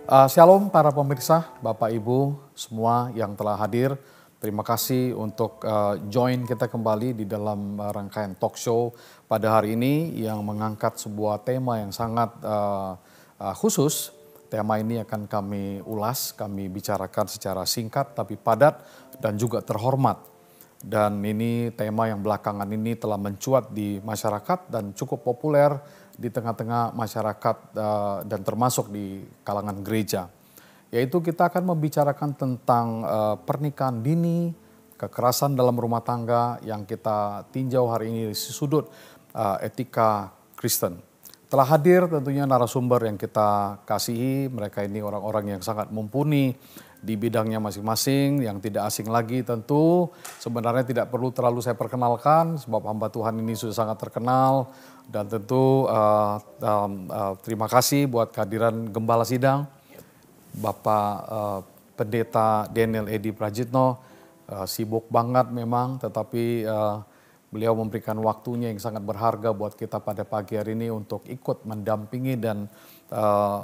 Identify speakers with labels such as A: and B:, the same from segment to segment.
A: Shalom para pemirsa, Bapak Ibu semua yang telah hadir. Terima kasih untuk join kita kembali di dalam rangkaian talk show pada hari ini yang mengangkat sebuah tema yang sangat khusus. Tema ini akan kami ulas, kami bicarakan secara singkat tapi padat dan juga terhormat. Dan ini tema yang belakangan ini telah mencuat di masyarakat dan cukup populer di tengah-tengah masyarakat dan termasuk di kalangan gereja. Yaitu kita akan membicarakan tentang pernikahan dini, kekerasan dalam rumah tangga yang kita tinjau hari ini dari sudut etika Kristen. Telah hadir tentunya narasumber yang kita kasihi, mereka ini orang-orang yang sangat mumpuni di bidangnya masing-masing, yang tidak asing lagi tentu. Sebenarnya tidak perlu terlalu saya perkenalkan, sebab hamba Tuhan ini sudah sangat terkenal. Dan tentu terima kasih buat kehadiran Gembala Sidang, Bapak Pendeta Daniel Edi Prajitno, sibuk banget memang, tetapi beliau memberikan waktunya yang sangat berharga buat kita pada pagi hari ini untuk ikut mendampingi dan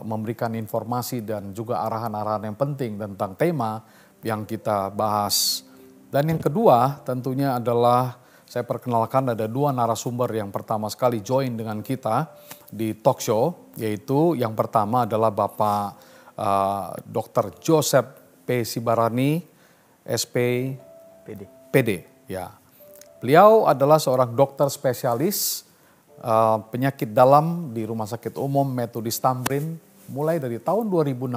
A: memberikan informasi dan juga arahan-arahan yang penting tentang tema yang kita bahas. Dan yang kedua tentunya adalah saya perkenalkan ada dua narasumber yang pertama sekali join dengan kita di talk show, yaitu yang pertama adalah Bapak Dr. Joseph P. Sibarani, SP PD. Ya. Beliau adalah seorang dokter spesialis penyakit dalam di Rumah Sakit Umum Metodis Tamrin mulai dari tahun 2016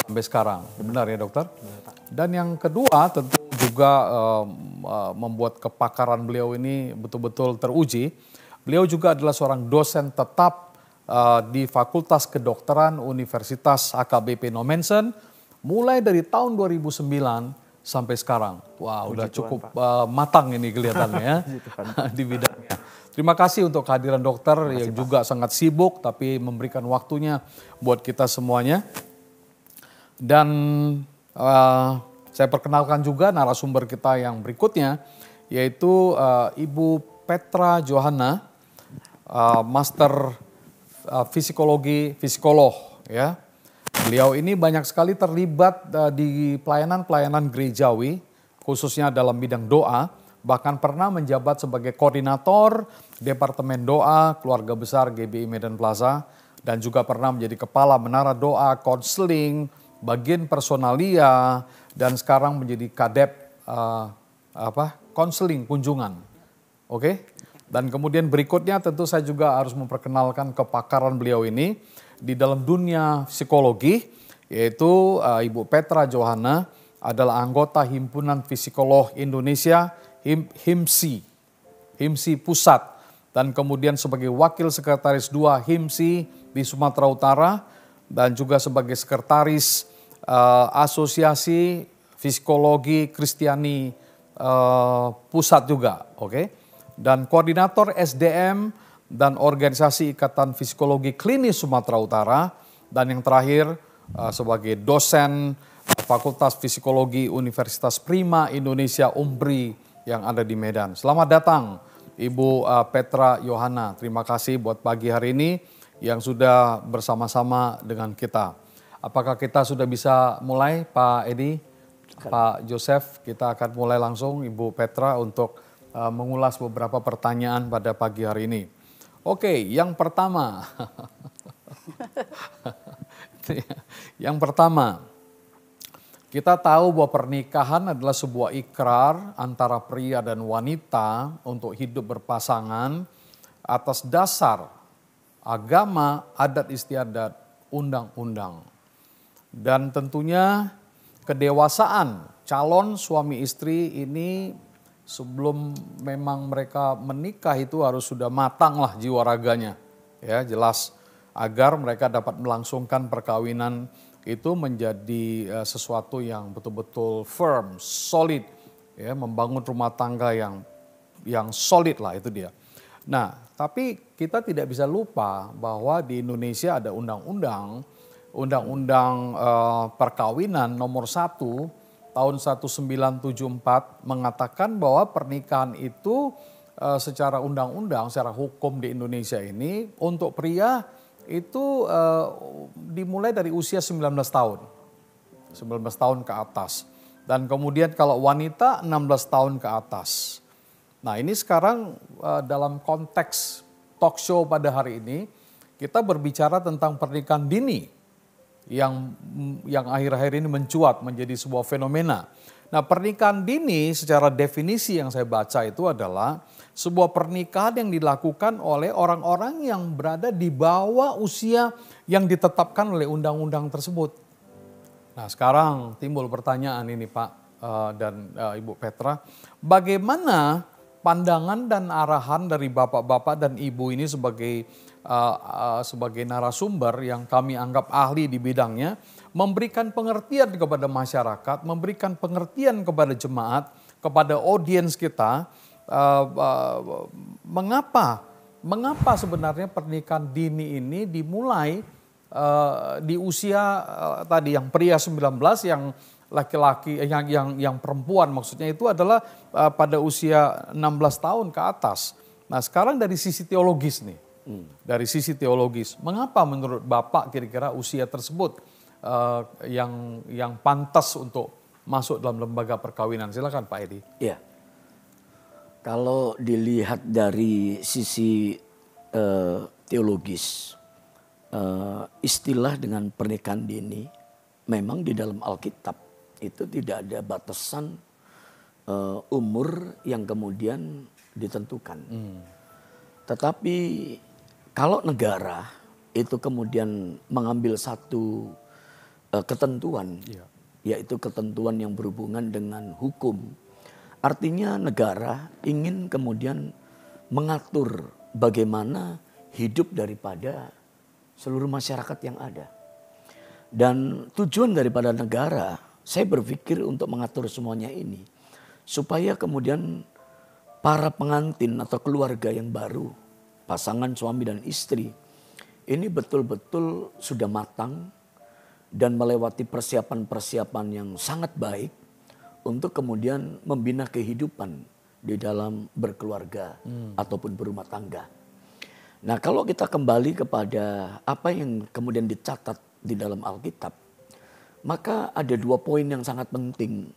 A: sampai sekarang. Benar ya dokter? Dan yang kedua tentu juga membuat kepakaran beliau ini betul-betul teruji. Beliau juga adalah seorang dosen tetap di Fakultas Kedokteran Universitas HKBP Nomensen mulai dari tahun 2009 sampai sekarang. Wah, udah cukup matang ini kelihatannya ya di bidangnya. Terima kasih untuk kehadiran dokter yang juga sangat sibuk tapi memberikan waktunya buat kita semuanya. Dan saya perkenalkan juga narasumber kita yang berikutnya, yaitu Ibu Petra Johanna, Master Psikolog ya. Beliau ini banyak sekali terlibat di pelayanan-pelayanan gerejawi, khususnya dalam bidang doa, bahkan pernah menjabat sebagai koordinator Departemen Doa Keluarga Besar GBI Medan Plaza, dan juga pernah menjadi kepala Menara Doa, Konseling, bagian personalia, dan sekarang menjadi kadep konseling kunjungan. Oke? Dan kemudian berikutnya tentu saya juga harus memperkenalkan kepakaran beliau ini di dalam dunia psikologi, yaitu Ibu Petra Johanna adalah anggota Himpunan Psikolog Indonesia, HIMSI Pusat, dan kemudian sebagai Wakil Sekretaris 2 HIMSI di Sumatera Utara, dan juga sebagai Sekretaris Asosiasi Psikologi Kristiani Pusat juga, oke? Dan Koordinator SDM dan Organisasi Ikatan Psikologi Klinis Sumatera Utara, dan yang terakhir sebagai dosen Fakultas Psikologi Universitas Prima Indonesia UMPRI yang ada di Medan. Selamat datang Ibu Petra Johanna, terima kasih buat pagi hari ini yang sudah bersama-sama dengan kita. Apakah kita sudah bisa mulai Pak Edi, Pak Joseph, kita akan mulai langsung Ibu Petra untuk mengulas beberapa pertanyaan pada pagi hari ini. Oke, yang pertama, kita tahu bahwa pernikahan adalah sebuah ikrar antara pria dan wanita untuk hidup berpasangan atas dasar agama, adat istiadat, undang-undang. Dan tentunya kedewasaan calon suami istri ini sebelum memang mereka menikah itu harus sudah matang lah jiwa raganya, ya jelas, agar mereka dapat melangsungkan perkawinan itu menjadi sesuatu yang betul-betul firm, solid, ya, membangun rumah tangga yang solid lah, itu dia. Nah, tapi kita tidak bisa lupa bahwa di Indonesia ada undang-undang perkawinan nomor 1 tahun 1974 mengatakan bahwa pernikahan itu secara undang-undang, secara hukum di Indonesia ini untuk pria itu dimulai dari usia 19 tahun. 19 tahun ke atas. Dan kemudian kalau wanita 16 tahun ke atas. Nah ini sekarang dalam konteks talk show pada hari ini, kita berbicara tentang pernikahan dini yang akhir-akhir ini mencuat menjadi sebuah fenomena. Nah pernikahan dini secara definisi yang saya baca itu adalah sebuah pernikahan yang dilakukan oleh orang-orang yang berada di bawah usia yang ditetapkan oleh undang-undang tersebut. Nah sekarang timbul pertanyaan ini Pak dan Ibu Petra, bagaimana pandangan dan arahan dari bapak-bapak dan ibu ini sebagai narasumber yang kami anggap ahli di bidangnya, memberikan pengertian kepada masyarakat, memberikan pengertian kepada jemaat, kepada audiens kita, mengapa sebenarnya pernikahan dini ini dimulai di usia tadi yang pria 19, yang laki-laki yang perempuan maksudnya itu adalah pada usia 16 tahun ke atas. Nah, sekarang dari sisi teologis nih. Dari sisi teologis, mengapa menurut Bapak kira-kira usia tersebut yang pantas untuk masuk dalam lembaga perkawinan? Silakan Pak Edi.
B: Ya. Kalau dilihat dari sisi teologis, istilah dengan pernikahan dini memang di dalam Alkitab itu tidak ada batasan umur yang kemudian ditentukan. Tetapi kalau negara itu kemudian mengambil satu ketentuan, yaitu ketentuan yang berhubungan dengan hukum, artinya negara ingin kemudian mengatur bagaimana hidup daripada seluruh masyarakat yang ada. Dan tujuan daripada negara, saya berpikir untuk mengatur semuanya ini, supaya kemudian para pengantin atau keluarga yang baru, pasangan suami dan istri, ini betul-betul sudah matang dan melewati persiapan-persiapan yang sangat baik untuk kemudian membina kehidupan di dalam berkeluarga ataupun berumah tangga. Nah kalau kita kembali kepada apa yang kemudian dicatat di dalam Alkitab, maka ada 2 poin yang sangat penting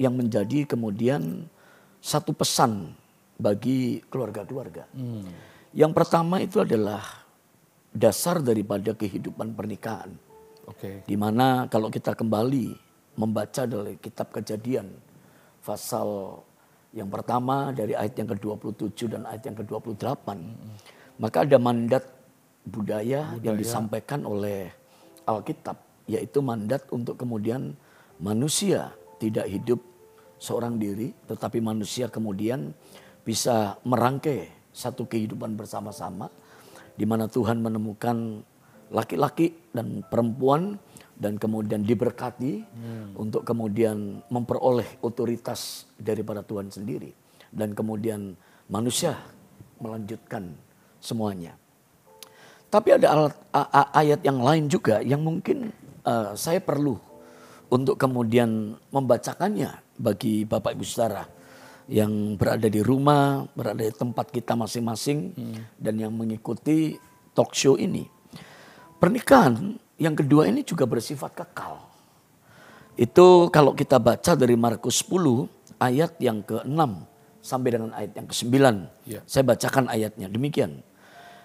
B: yang menjadi kemudian satu pesan bagi keluarga-keluarga. Yang pertama itu adalah dasar daripada kehidupan pernikahan. Di mana kalau kita kembali membaca dari kitab Kejadian pasal yang pertama dari ayat yang ke-27 dan ayat yang ke-28, maka ada mandat budaya yang disampaikan oleh Alkitab, yaitu mandat untuk kemudian manusia tidak hidup seorang diri, tetapi manusia kemudian bisa merangkai satu kehidupan bersama-sama, di mana Tuhan menemukan laki-laki dan perempuan dan kemudian diberkati untuk kemudian memperoleh otoritas daripada Tuhan sendiri, dan kemudian manusia melanjutkan semuanya. Tapi ada ayat yang lain juga yang mungkin saya perlu untuk kemudian membacakannya bagi Bapak Ibu Saudara yang berada di rumah, berada di tempat kita masing-masing dan yang mengikuti talk show ini. Pernikahan yang kedua ini juga bersifat kekal. Itu kalau kita baca dari Markus 10 ayat yang ke-6 sampai dengan ayat yang ke-9. Saya bacakan ayatnya demikian.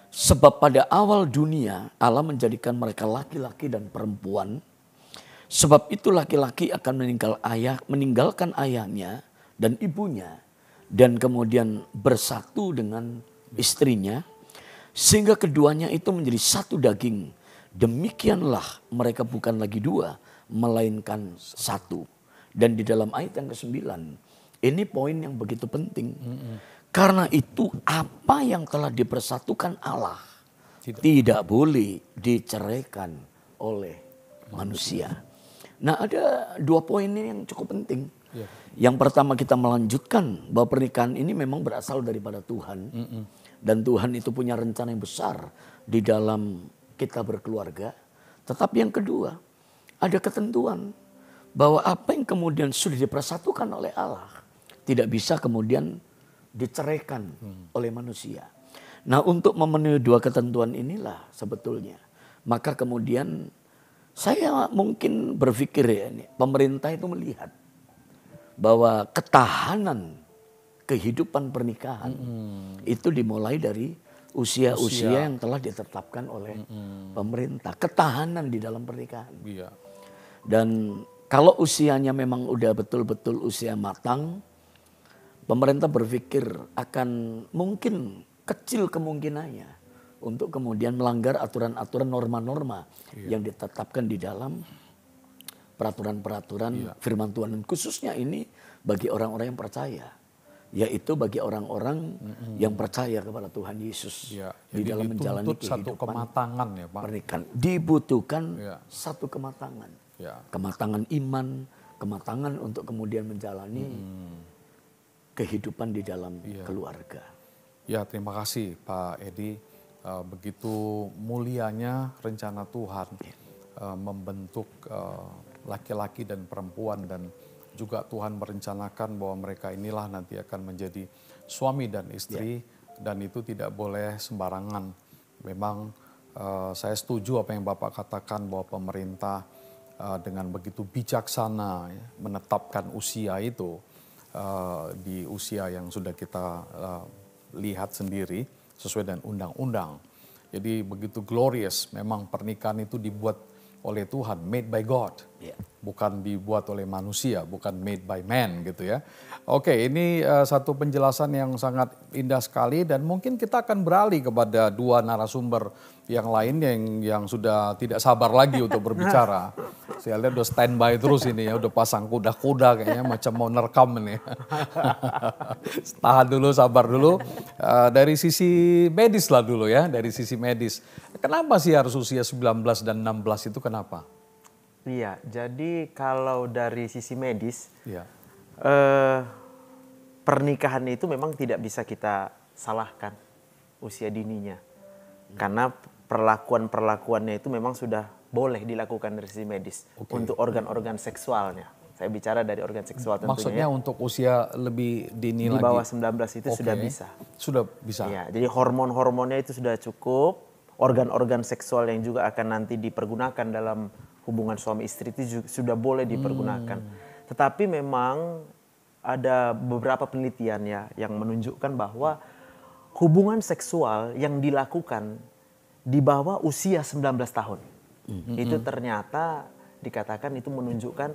B: Sebab pada awal dunia Allah menjadikan mereka laki-laki dan perempuan. Sebab itu laki-laki akan meninggalkan ayahnya dan ibunya, dan kemudian bersatu dengan istrinya, sehingga keduanya itu menjadi satu daging. Demikianlah mereka bukan lagi 2, melainkan 1. Dan di dalam ayat yang ke-9, ini poin yang begitu penting. Karena itu apa yang telah dipersatukan Allah tidak boleh diceraikan oleh manusia. Nah ada 2 poin ini yang cukup penting. Yang pertama kita melanjutkan bahwa pernikahan ini memang berasal daripada Tuhan. Dan Tuhan itu punya rencana yang besar di dalam kita berkeluarga. Tetapi yang kedua, ada ketentuan bahwa apa yang kemudian sudah dipersatukan oleh Allah tidak bisa kemudian diceraikan oleh manusia. Nah, untuk memenuhi dua ketentuan inilah sebetulnya. Maka kemudian saya mungkin berpikir ya, ini pemerintah itu melihat bahwa ketahanan kehidupan pernikahan itu dimulai dari usia-usia yang telah ditetapkan oleh pemerintah. Ketahanan di dalam pernikahan.
A: Iya.
B: Dan kalau usianya memang udah betul-betul usia matang, pemerintah berpikir akan mungkin kecil kemungkinannya untuk kemudian melanggar aturan-aturan norma-norma yang ditetapkan di dalam peraturan-peraturan firman Tuhan. Dan khususnya ini bagi orang-orang yang percaya. Yaitu bagi orang-orang yang percaya kepada Tuhan Yesus.
A: Ya,
B: di dalam menjalani kehidupan
A: satu kematangan ya Pak.
B: pernikahan. Dibutuhkan satu kematangan.
A: Ya.
B: Kematangan iman, kematangan untuk kemudian menjalani kehidupan di dalam keluarga.
A: Ya, terima kasih Pak Edi. Begitu mulianya rencana Tuhan membentuk laki-laki dan perempuan, dan juga Tuhan merencanakan bahwa mereka inilah nanti akan menjadi suami dan istri, dan itu tidak boleh sembarangan. Memang saya setuju apa yang Bapak katakan bahwa pemerintah dengan begitu bijaksana menetapkan usia itu di usia yang sudah kita lihat sendiri sesuai dengan undang-undang. Jadi begitu glorious, memang pernikahan itu dibuat oleh Tuhan, made by God. Bukan dibuat oleh manusia, bukan made by man gitu ya. Oke, ini satu penjelasan yang sangat indah sekali, dan mungkin kita akan beralih kepada dua narasumber yang lain yang sudah tidak sabar lagi untuk berbicara. Saya lihat udah standby terus ini ya, udah pasang kuda-kuda kayaknya macam mau nerekam ini. Tahan dulu, sabar dulu. Dari sisi medis lah dulu ya, dari sisi medis. Kenapa sih harus usia 19 dan 16 itu kenapa?
C: Iya, jadi kalau dari sisi medis, pernikahan itu memang tidak bisa kita salahkan usia dininya. Karena perlakuan-perlakuannya itu memang sudah boleh dilakukan dari sisi medis untuk organ-organ seksualnya. Saya bicara dari organ seksual tentunya.
A: Maksudnya untuk usia lebih dini lagi?
C: Di bawah 19 itu sudah bisa.
A: Sudah bisa?
C: Iya, jadi hormon-hormonnya itu sudah cukup. Organ-organ seksual yang juga akan nanti dipergunakan dalam hubungan suami istri itu juga sudah boleh dipergunakan. Tetapi memang ada beberapa penelitian ya yang menunjukkan bahwa hubungan seksual yang dilakukan di bawah usia 19 tahun itu ternyata dikatakan itu menunjukkan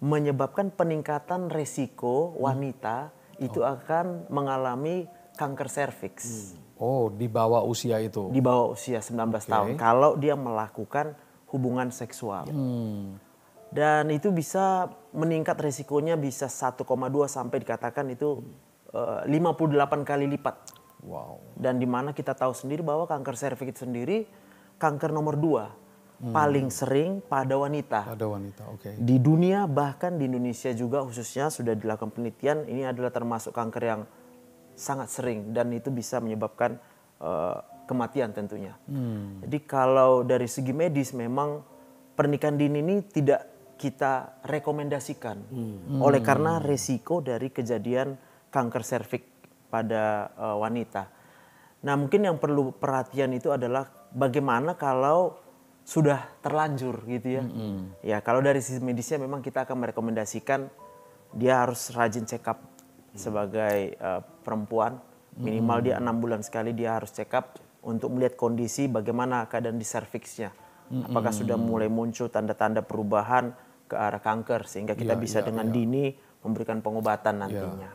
C: menyebabkan peningkatan resiko wanita itu akan mengalami kanker serviks.
A: Oh, di bawah usia itu?
C: Di bawah usia 19 tahun. Kalau dia melakukan hubungan seksual. Dan itu bisa meningkat resikonya bisa 1,2 sampai dikatakan itu 58 kali lipat.
A: Wow.
C: Dan di mana kita tahu sendiri bahwa kanker serviks itu sendiri kanker nomor 2 paling sering pada wanita.
A: Pada wanita, oke.
C: Di dunia bahkan di Indonesia juga khususnya sudah dilakukan penelitian, ini adalah termasuk kanker yang sangat sering dan itu bisa menyebabkan kematian tentunya. Jadi kalau dari segi medis memang pernikahan dini ini tidak kita rekomendasikan oleh karena resiko dari kejadian kanker serviks pada wanita. Nah mungkin yang perlu perhatian itu adalah bagaimana kalau sudah terlanjur gitu ya. Ya kalau dari sisi medisnya memang kita akan merekomendasikan dia harus rajin check up sebagai perempuan. Minimal dia 6 bulan sekali dia harus check up untuk melihat kondisi bagaimana keadaan di serviksnya. Apakah sudah mulai muncul tanda-tanda perubahan ke arah kanker sehingga kita bisa dengan dini memberikan pengobatan nantinya.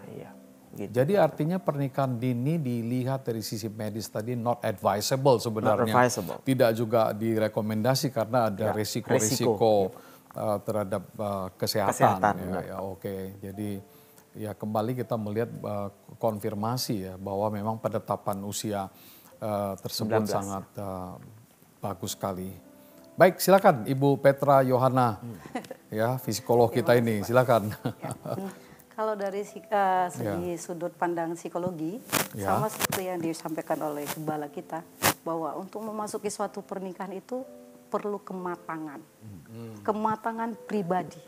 C: Gitu.
A: Jadi artinya pernikahan dini dilihat dari sisi medis tadi not advisable sebenarnya.
C: Not advisable.
A: Tidak juga direkomendasi karena ada resiko-resiko terhadap kesehatan. Oke. Jadi ya kembali kita melihat konfirmasi ya bahwa memang penetapan usia tersebut 19. Sangat bagus sekali. Baik, silakan Ibu Petra Yohana, ya psikolog kita ini, silakan.
D: Kalau dari segi sudut pandang psikologi, sama seperti yang disampaikan oleh gembala kita, bahwa untuk memasuki suatu pernikahan itu perlu kematangan, kematangan pribadi,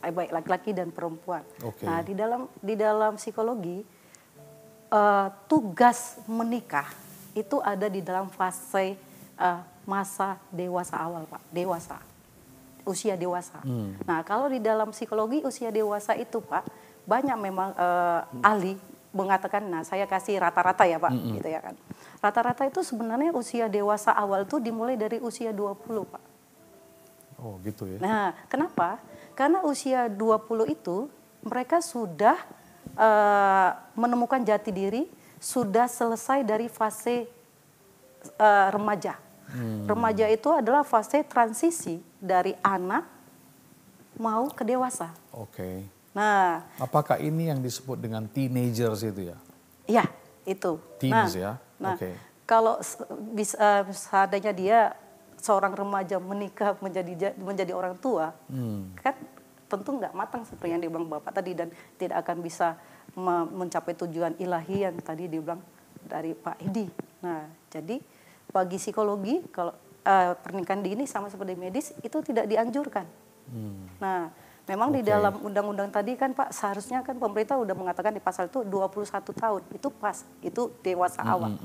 D: baik laki-laki dan perempuan. Nah, di dalam psikologi tugas menikah itu ada di dalam fase masa dewasa awal, Pak. Dewasa, usia dewasa. Nah, kalau di dalam psikologi usia dewasa itu, Pak, banyak memang ahli mengatakan, nah saya kasih rata-rata ya, Pak, gitu ya kan. Rata-rata itu sebenarnya usia dewasa awal itu dimulai dari usia 20, Pak.
A: Oh, gitu ya.
D: Nah, kenapa? Karena usia 20 itu mereka sudah menemukan jati diri, sudah selesai dari fase remaja. Remaja itu adalah fase transisi dari anak mau ke dewasa.
A: Oke.
D: Nah,
A: Apakah ini yang disebut dengan teenagers itu ya?
D: ya itu.
A: Teens ya?
D: Nah,
A: Oke.
D: kalau seandainya dia seorang remaja menikah menjadi orang tua, kan tentu nggak matang seperti yang dibilang Bapak tadi dan tidak akan bisa mencapai tujuan ilahi yang tadi dibilang dari Pak Edi. Nah, jadi bagi psikologi kalau pernikahan dini sama seperti medis itu tidak dianjurkan. Nah, memang di dalam undang-undang tadi kan Pak seharusnya kan pemerintah udah mengatakan di pasal itu 21 tahun. Itu pas, itu dewasa awal.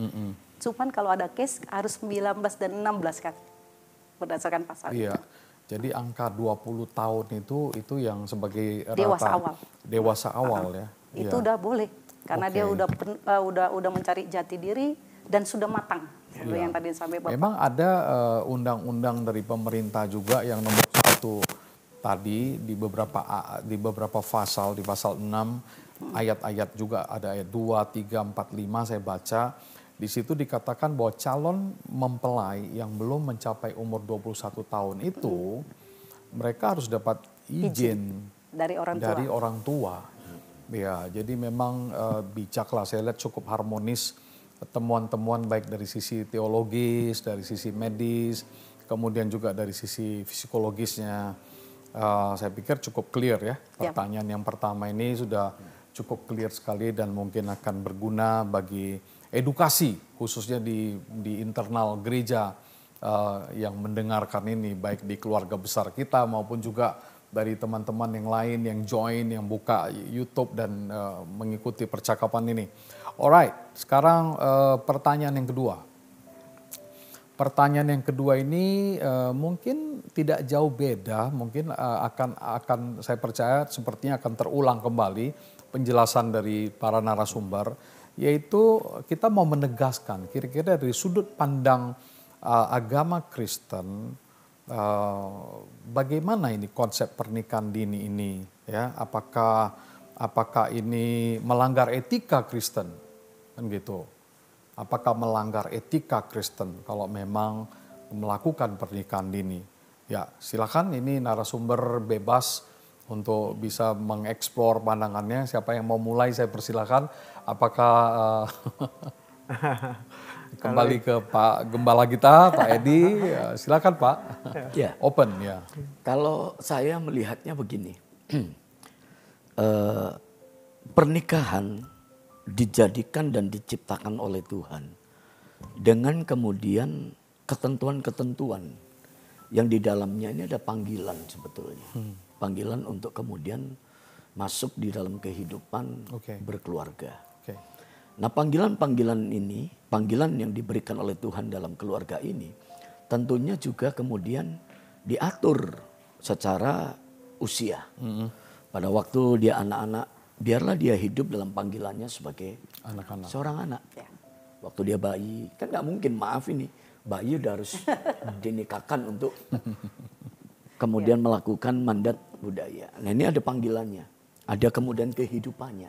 D: Cuman kalau ada case harus 19 dan 16 kan berdasarkan pasal
A: Iya.
D: itu.
A: Jadi angka 20 tahun itu yang sebagai
D: Dewasa
A: rata
D: awal.
A: dewasa awal ya.
D: Itu
A: Iya.
D: udah boleh karena dia udah mencari jati diri dan sudah matang seperti yang tadi sampai Bapak.
A: Memang ada undang-undang dari pemerintah juga yang nomor 1 tadi di beberapa pasal, di pasal 6 ayat-ayat juga ada ayat 2, 3, 4, 5 saya baca. Di situ dikatakan bahwa calon mempelai yang belum mencapai umur 21 tahun itu mereka harus dapat izin
D: dari orang tua.
A: Ya, jadi memang bijaklah, saya lihat cukup harmonis temuan-temuan baik dari sisi teologis, dari sisi medis, kemudian juga dari sisi psikologisnya. Saya pikir cukup clear ya. Pertanyaan yang pertama ini sudah cukup clear sekali dan mungkin akan berguna bagi edukasi khususnya di internal gereja yang mendengarkan ini baik di keluarga besar kita maupun juga dari teman-teman yang lain yang join, yang buka YouTube dan mengikuti percakapan ini. Alright, sekarang pertanyaan yang kedua. Pertanyaan yang kedua ini mungkin tidak jauh beda, mungkin akan saya percaya sepertinya akan terulang kembali penjelasan dari para narasumber, yaitu kita mau menegaskan kira-kira dari sudut pandang agama Kristen, bagaimana ini konsep pernikahan dini ini, ya? Apakah ini melanggar etika Kristen, kan gitu? Apakah melanggar etika Kristen kalau memang melakukan pernikahan dini? Ya, silakan, ini narasumber bebas untuk bisa mengeksplor pandangannya. Siapa yang mau mulai saya persilakan. Apakah kembali ke Pak Gembala kita, Pak Edi, silakan Pak.
B: Ya.
A: Open ya.
B: Kalau saya melihatnya begini, pernikahan dijadikan dan diciptakan oleh Tuhan dengan kemudian ketentuan-ketentuan yang di dalamnya ini ada panggilan sebetulnya. Panggilan untuk kemudian masuk di dalam kehidupan berkeluarga. Nah, panggilan-panggilan ini, panggilan yang diberikan oleh Tuhan dalam keluarga ini, tentunya juga kemudian diatur secara usia. Pada waktu dia anak-anak, biarlah dia hidup dalam panggilannya sebagai seorang anak. Waktu dia bayi, kan nggak mungkin, maaf ini, bayi udah harus dinikahkan untuk kemudian melakukan mandat budaya. Nah, ini ada panggilannya, ada kemudian kehidupannya,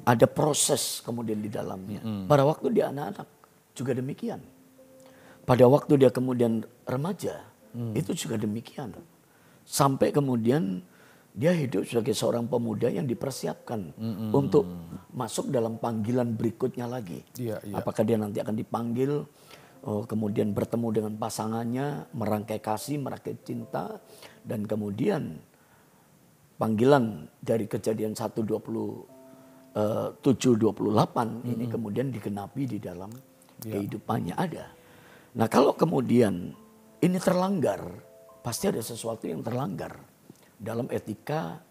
B: ada proses kemudian di dalamnya. Pada waktu dia anak-anak juga demikian. Pada waktu dia kemudian remaja, itu juga demikian. Sampai kemudian dia hidup sebagai seorang pemuda yang dipersiapkan untuk masuk dalam panggilan berikutnya lagi. Apakah dia nanti akan dipanggil, kemudian bertemu dengan pasangannya, merangkai kasih, merangkai cinta, dan kemudian panggilan dari Kejadian 1:27-28 ini kemudian digenapi di dalam kehidupannya ada. Nah, kalau kemudian ini terlanggar, pasti ada sesuatu yang terlanggar dalam etika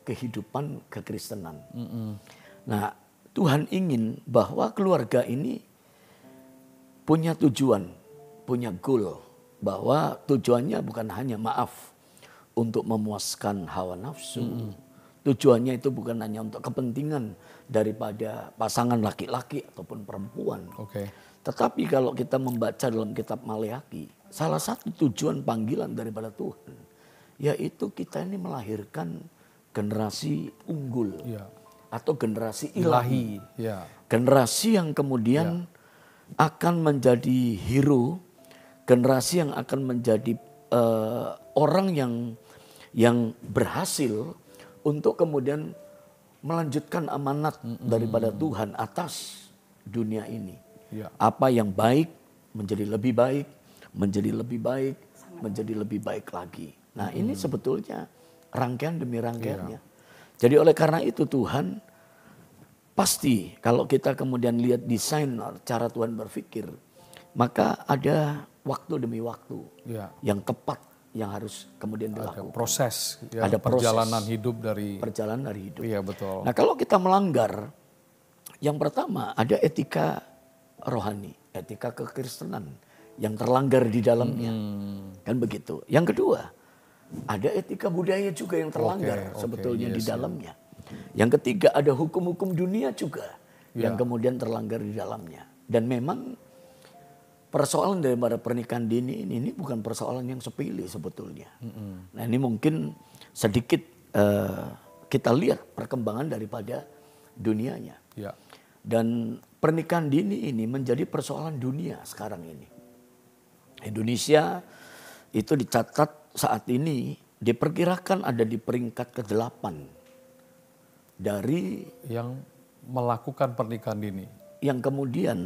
B: kehidupan kekristenan. Nah, Tuhan ingin bahwa keluarga ini punya tujuan, punya goal. Bahwa tujuannya bukan hanya maaf untuk memuaskan hawa nafsu. Tujuannya itu bukan hanya untuk kepentingan daripada pasangan laki-laki ataupun perempuan. Tetapi kalau kita membaca dalam kitab Maleakhi, salah satu tujuan panggilan daripada Tuhan, yaitu kita ini melahirkan generasi unggul atau generasi ilahi. Generasi yang kemudian akan menjadi hero, generasi yang akan menjadi orang yang berhasil untuk kemudian melanjutkan amanat daripada Tuhan atas dunia ini. Apa yang baik menjadi lebih baik, menjadi lebih baik, menjadi lebih baik lagi. Nah ini sebetulnya rangkaian demi rangkaiannya. Jadi oleh karena itu Tuhan pasti kalau kita kemudian lihat desain cara Tuhan berpikir, maka ada waktu demi waktu yang tepat yang harus kemudian dilakukan.
A: Ada proses,
B: ada
A: perjalanan hidup dari
B: hidup.
A: Iya betul.
B: Nah kalau kita melanggar, yang pertama ada etika rohani, etika kekristenan yang terlanggar di dalamnya, kan begitu. Yang kedua ada etika budaya juga yang terlanggar sebetulnya di dalamnya. Yang ketiga ada hukum-hukum dunia juga yang kemudian terlanggar di dalamnya. Dan memang persoalan daripada pernikahan dini ini bukan persoalan yang sepele sebetulnya. Nah ini mungkin sedikit kita lihat perkembangan daripada dunianya. Dan pernikahan dini ini menjadi persoalan dunia sekarang ini. Indonesia itu dicatat saat ini diperkirakan ada di peringkat ke-8 dari
A: yang melakukan pernikahan dini.
B: Yang kemudian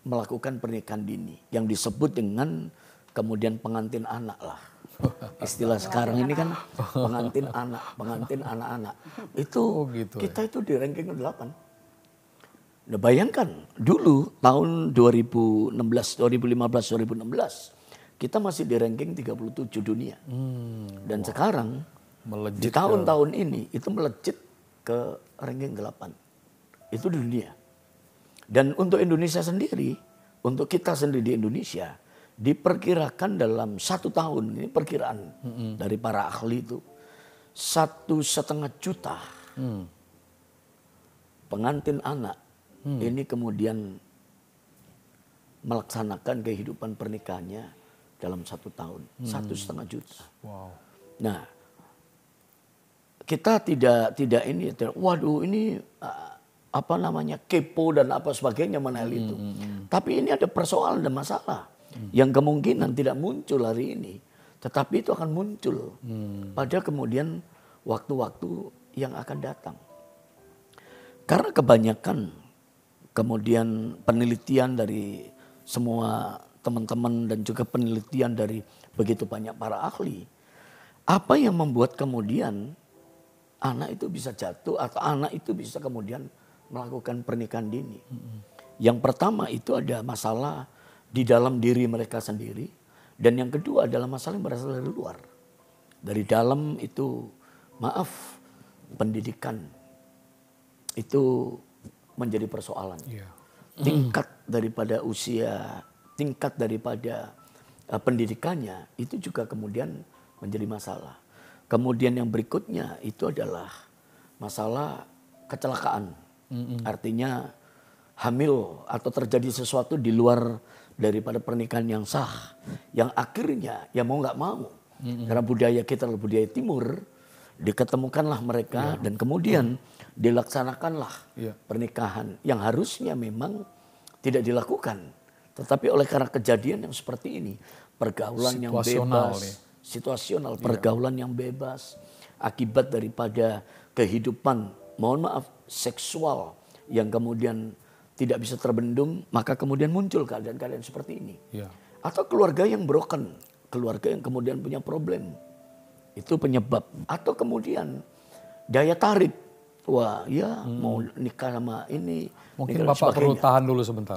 B: melakukan pernikahan dini yang disebut dengan kemudian pengantin anak lah. Istilah sekarang ini kan pengantin anak-anak. Itu kita itu di ranking ke-8. Nah, bayangkan dulu tahun 2016, 2015, 2016 kita masih di ranking 37 dunia. Dan sekarang melejit di tahun-tahun ini itu melejit ke ranking 8. Itu di dunia. Dan untuk Indonesia sendiri, untuk kita sendiri di Indonesia, diperkirakan dalam 1 tahun, ini perkiraan dari para ahli itu, 1,5 juta pengantin anak ini kemudian melaksanakan kehidupan pernikahannya dalam 1 tahun, 1,5 juta. Nah, kita tidak ini, waduh ini apa namanya kepo dan apa sebagainya mengenai itu. Tapi ini ada persoalan dan masalah yang kemungkinan tidak muncul hari ini, tetapi itu akan muncul pada kemudian waktu-waktu yang akan datang. Karena kebanyakan kemudian penelitian dari semua teman-teman dan juga penelitian dari begitu banyak para ahli, apa yang membuat kemudian anak itu bisa jatuh atau anak itu bisa kemudian melakukan pernikahan dini. Yang pertama itu ada masalah di dalam diri mereka sendiri. Dan yang kedua adalah masalah yang berasal dari luar. Dari dalam itu, maaf, pendidikan itu menjadi persoalan. Tingkat daripada usia, tingkat daripada pendidikannya itu juga kemudian menjadi masalah. Kemudian yang berikutnya itu adalah masalah kecelakaan. Artinya hamil atau terjadi sesuatu di luar daripada pernikahan yang sah. Yang akhirnya ya mau gak mau. Karena budaya kita adalah budaya timur. Diketemukanlah mereka dan kemudian dilaksanakanlah pernikahan. Yang harusnya memang tidak dilakukan. Tetapi oleh karena kejadian yang seperti ini. Pergaulan yang bebas. Situasional, pergaulan yang bebas. Akibat daripada kehidupan, mohon maaf, seksual yang kemudian tidak bisa terbendung, maka kemudian muncul keadaan-keadaan seperti ini. Atau keluarga yang broken, keluarga yang kemudian punya problem. Itu penyebab. Atau kemudian daya tarik. Wah ya mau nikah sama ini.
A: Mungkin Bapak perlu tahan dulu sebentar.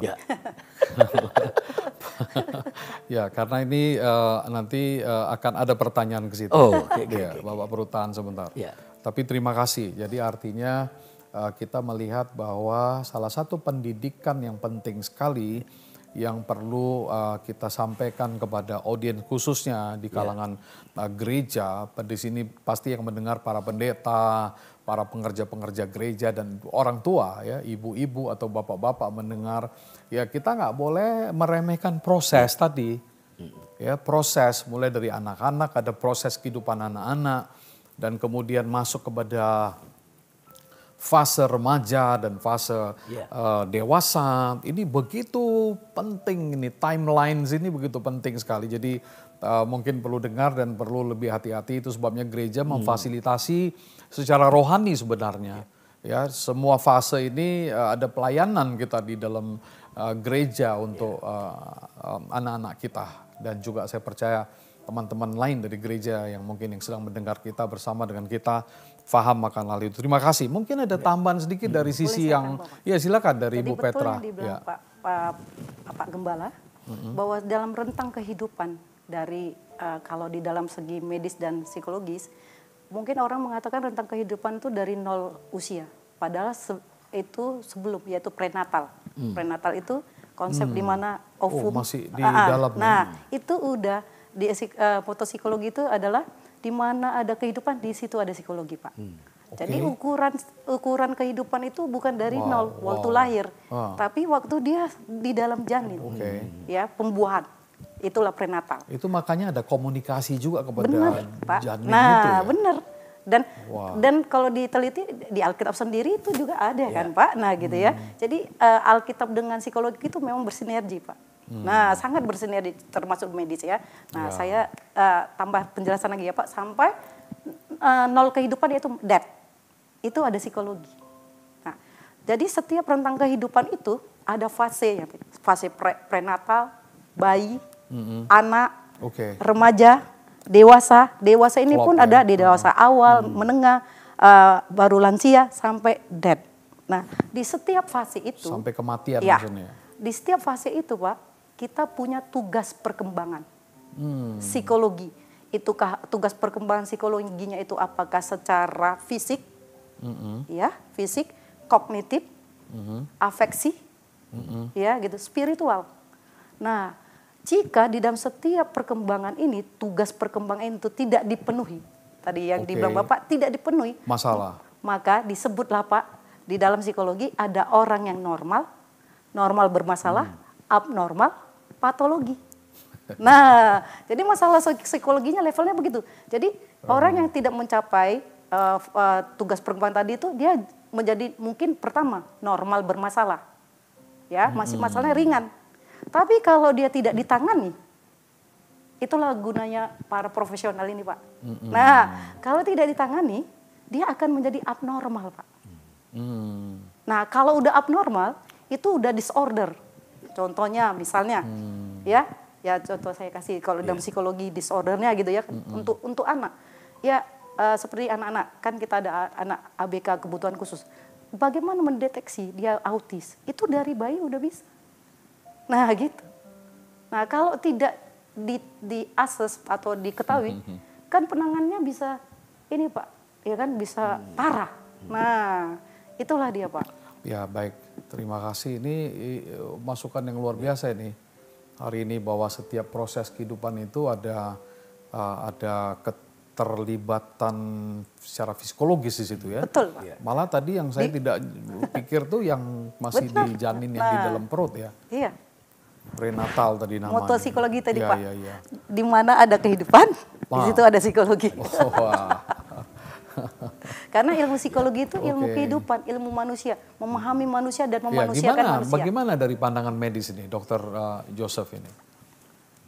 A: Ya karena ini nanti akan ada pertanyaan ke situ.
B: Oh,
A: Bapak perlu tahan sebentar. Tapi terima kasih. Jadi artinya kita melihat bahwa salah satu pendidikan yang penting sekali yang perlu kita sampaikan kepada audiens khususnya di kalangan gereja. Di sini pasti yang mendengar para pendeta, para pengerja-pengerja gereja dan orang tua ya, ibu-ibu atau bapak-bapak mendengar, ya kita nggak boleh meremehkan proses tadi. Ya, proses mulai dari anak-anak, ada proses kehidupan anak-anak dan kemudian masuk kepada fase remaja dan fase dewasa. Ini begitu penting, ini timelines ini begitu penting sekali. Jadi mungkin perlu dengar dan perlu lebih hati-hati. Itu sebabnya gereja memfasilitasi secara rohani sebenarnya. Ya, semua fase ini ada pelayanan kita di dalam gereja untuk anak-anak kita. Dan juga saya percaya teman-teman lain dari gereja yang mungkin yang sedang mendengar kita bersama dengan kita faham akan hal itu. Terima kasih. Mungkin ada tambahan sedikit dari sisi yang, ya silakan dari
D: Jadi
A: Ibu Petra.
D: Jadi betul yang dibilang
A: ya.
D: Pak Gembala, bahwa dalam rentang kehidupan dari kalau di dalam segi medis dan psikologis, mungkin orang mengatakan rentang kehidupan itu dari 0 usia. Padahal itu sebelum, yaitu prenatal. Prenatal itu konsep di mana ovum
A: masih di dalam.
D: Nah, itu udah di psikologi itu adalah di mana ada kehidupan, di situ ada psikologi, Pak. Jadi ukuran kehidupan itu bukan dari 0 waktu lahir, tapi waktu dia di dalam janin. Ya, pembuahan. Itulah prenatal.
A: Itu makanya ada komunikasi juga kepada
D: Pak.
A: janin
D: nah,
A: itu ya.
D: Benar. Dan kalau diteliti di Alkitab sendiri itu juga ada kan Pak. Nah gitu ya. Jadi Alkitab dengan psikologi itu memang bersinergi Pak. Nah sangat bersinergi termasuk medis ya. Nah saya tambah penjelasan lagi ya Pak. Sampai 0 kehidupan yaitu death. Itu ada psikologi. Nah, jadi setiap rentang kehidupan itu ada fase ya. Fase prenatal, bayi, anak, remaja, dewasa. Dewasa ini pun ada di dewasa awal, menengah, baru lansia sampai dead. Nah, di setiap fase itu
A: sampai kematian maksudnya.
D: Di setiap fase itu, Pak, kita punya tugas perkembangan. Psikologi. Itukah tugas perkembangan psikologinya itu apakah secara fisik? Ya, fisik, kognitif, afeksi, ya gitu, spiritual. Nah, jika di dalam setiap perkembangan ini, tugas perkembangan itu tidak dipenuhi, tadi yang dibilang Bapak tidak dipenuhi,
A: masalah.
D: Maka disebutlah Pak, di dalam psikologi ada orang yang normal, normal bermasalah, abnormal, patologi. Nah, jadi masalah psikologinya levelnya begitu. Jadi orang yang tidak mencapai tugas perkembangan tadi itu, dia menjadi mungkin pertama normal bermasalah, ya masih masalahnya ringan. Tapi kalau dia tidak ditangani, itulah gunanya para profesional ini Pak. Nah, kalau tidak ditangani, dia akan menjadi abnormal Pak. Nah, kalau udah abnormal, itu udah disorder. Contohnya misalnya, ya contoh saya kasih kalau dalam psikologi disordernya gitu ya, untuk anak. Ya seperti anak-anak, kan kita ada anak ABK kebutuhan khusus. Bagaimana mendeteksi dia autis? Itu dari bayi udah bisa. Nah gitu. Nah kalau tidak di-assess atau diketahui, kan penanganannya bisa ini Pak, ya kan bisa parah. Nah itulah dia Pak.
A: Ya baik, terima kasih. Ini masukan yang luar biasa ini. Hari ini bahwa setiap proses kehidupan itu ada keterlibatan secara psikologis di situ ya.
D: Betul Pak.
A: Malah tadi yang saya tidak pikir tuh yang masih di janin yang di dalam perut ya.
D: Iya.
A: Prenatal tadi namanya.
D: Moto psikologi tadi Pak.
A: Iya.
D: Di mana ada kehidupan, di situ ada psikologi. Karena ilmu psikologi itu ilmu kehidupan, ilmu manusia, memahami manusia dan memanusiakan manusia.
A: Bagaimana dari pandangan medis ini, Dokter Joseph ini?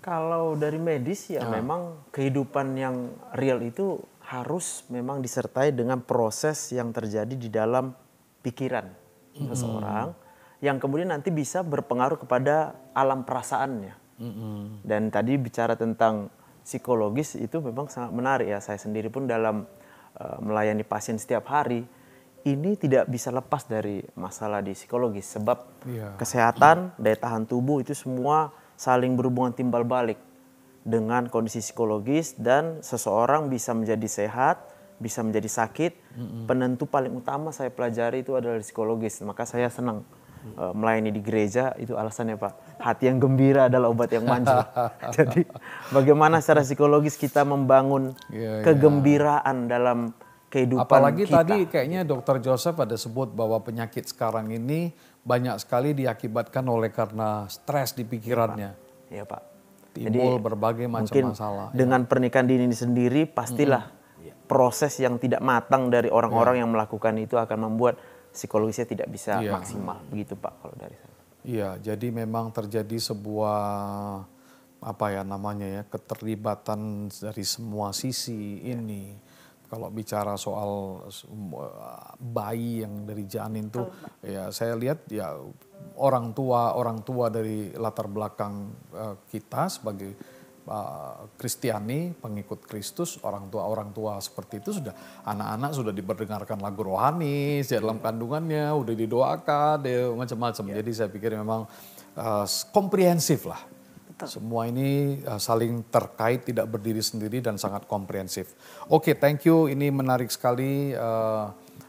C: Kalau dari medis ya memang kehidupan yang real itu harus memang disertai dengan proses yang terjadi di dalam pikiran seseorang yang kemudian nanti bisa berpengaruh kepada alam perasaannya. Dan tadi bicara tentang psikologis itu memang sangat menarik ya. Saya sendiri pun dalam melayani pasien setiap hari ini tidak bisa lepas dari masalah di psikologis sebab kesehatan, daya tahan tubuh itu semua saling berhubungan timbal balik dengan kondisi psikologis dan seseorang bisa menjadi sehat bisa menjadi sakit. Penentu paling utama saya pelajari itu adalah psikologis. Maka saya senang melayani di gereja, itu alasannya Pak. Hati yang gembira adalah obat yang manjur. Jadi bagaimana secara psikologis kita membangun kegembiraan dalam kehidupan
A: apalagi
C: kita.
A: tadi kayaknya Dr. Joseph ada sebut bahwa penyakit sekarang ini banyak sekali diakibatkan oleh karena stres di pikirannya.
C: Iya Pak.
A: Timbul berbagai macam
C: mungkin
A: masalah.
C: Dengan pernikahan dini ini sendiri pastilah proses yang tidak matang dari orang-orang yang melakukan itu akan membuat psikologisnya tidak bisa maksimal. Begitu Pak kalau dari saya.
A: Iya, jadi memang terjadi sebuah apa ya namanya ya, keterlibatan dari semua sisi ini. Kalau bicara soal bayi yang dari janin tuh, ya saya lihat ya orang tua dari latar belakang kita sebagai Kristiani, pengikut Kristus, orang tua seperti itu sudah anak-anak sudah diperdengarkan lagu rohani dalam kandungannya, udah didoakan, macam-macam. Jadi saya pikir memang komprehensif lah. Betul. Semua ini saling terkait, tidak berdiri sendiri dan sangat komprehensif. Oke, thank you. Ini menarik sekali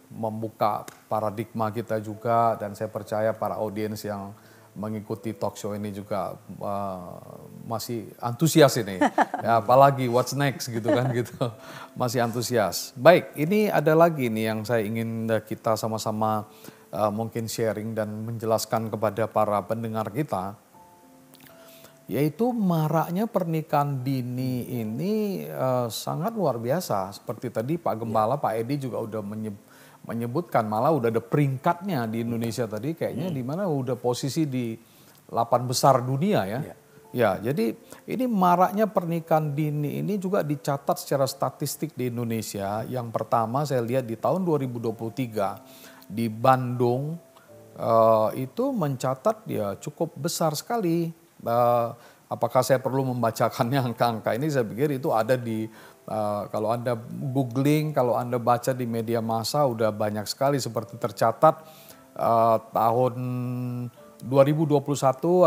A: membuka paradigma kita juga dan saya percaya para audiens yang mengikuti talk show ini juga masih antusias ini. Ya, apalagi what's next gitu kan gitu. Masih antusias. Baik, ini ada lagi nih yang saya ingin kita sama-sama mungkin sharing dan menjelaskan kepada para pendengar kita. Yaitu maraknya pernikahan dini ini sangat luar biasa. Seperti tadi Pak Gembala, Pak Edi juga udah menyebutkan, malah udah ada peringkatnya di Indonesia tadi kayaknya di mana udah posisi di 8 besar dunia ya. Ya, jadi ini maraknya pernikahan dini ini juga dicatat secara statistik di Indonesia. Yang pertama saya lihat di tahun 2023 di Bandung itu mencatat ya cukup besar sekali. Apakah saya perlu membacakannya angka-angka ini? Saya pikir itu ada di kalau Anda googling, kalau Anda baca di media massa udah banyak sekali seperti tercatat tahun 2021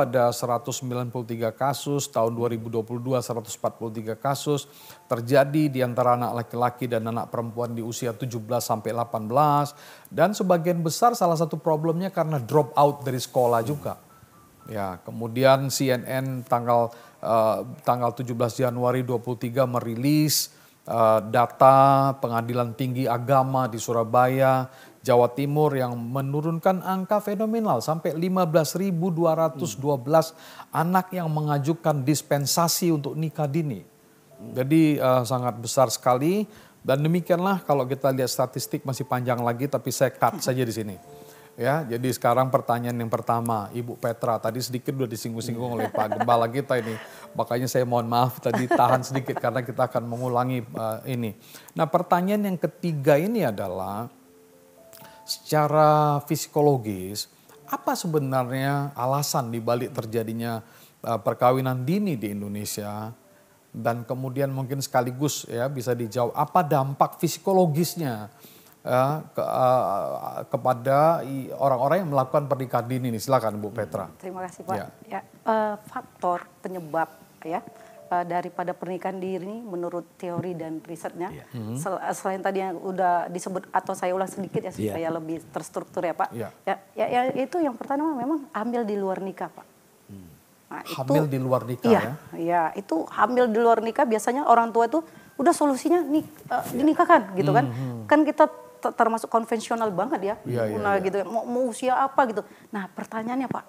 A: ada 193 kasus, tahun 2022 143 kasus terjadi di antara anak laki-laki dan anak perempuan di usia 17 sampai 18 dan sebagian besar salah satu problemnya karena drop out dari sekolah juga. Ya, kemudian CNN tanggal 17 Januari 23 merilis data Pengadilan Tinggi Agama di Surabaya, Jawa Timur yang menurunkan angka fenomenal sampai 15.212 anak yang mengajukan dispensasi untuk nikah dini. Jadi sangat besar sekali dan demikianlah kalau kita lihat statistik masih panjang lagi tapi saya cut saja di sini. Ya, jadi sekarang pertanyaan yang pertama, Ibu Petra tadi sedikit udah disinggung-singgung oleh Pak Gembala kita ini, makanya saya mohon maaf tadi tahan sedikit karena kita akan mengulangi ini. Nah, pertanyaan yang ketiga ini adalah secara psikologis apa sebenarnya alasan dibalik terjadinya perkawinan dini di Indonesia dan kemudian mungkin sekaligus ya bisa dijawab apa dampak psikologisnya kepada orang-orang yang melakukan pernikahan dini ini. Silakan Bu Petra.
D: Terima kasih Pak. Ya, faktor penyebab ya daripada pernikahan dini menurut teori dan risetnya selain tadi yang udah disebut atau saya ulang sedikit ya supaya lebih terstruktur ya Pak. Ya itu yang pertama memang hamil di luar nikah Pak. Nah,
A: hamil di luar nikah
D: ya itu hamil di luar nikah biasanya orang tua itu udah solusinya dinikahkan gitu kan. Kan kita termasuk konvensional banget ya. Gitu mau usia apa gitu. Nah, pertanyaannya Pak,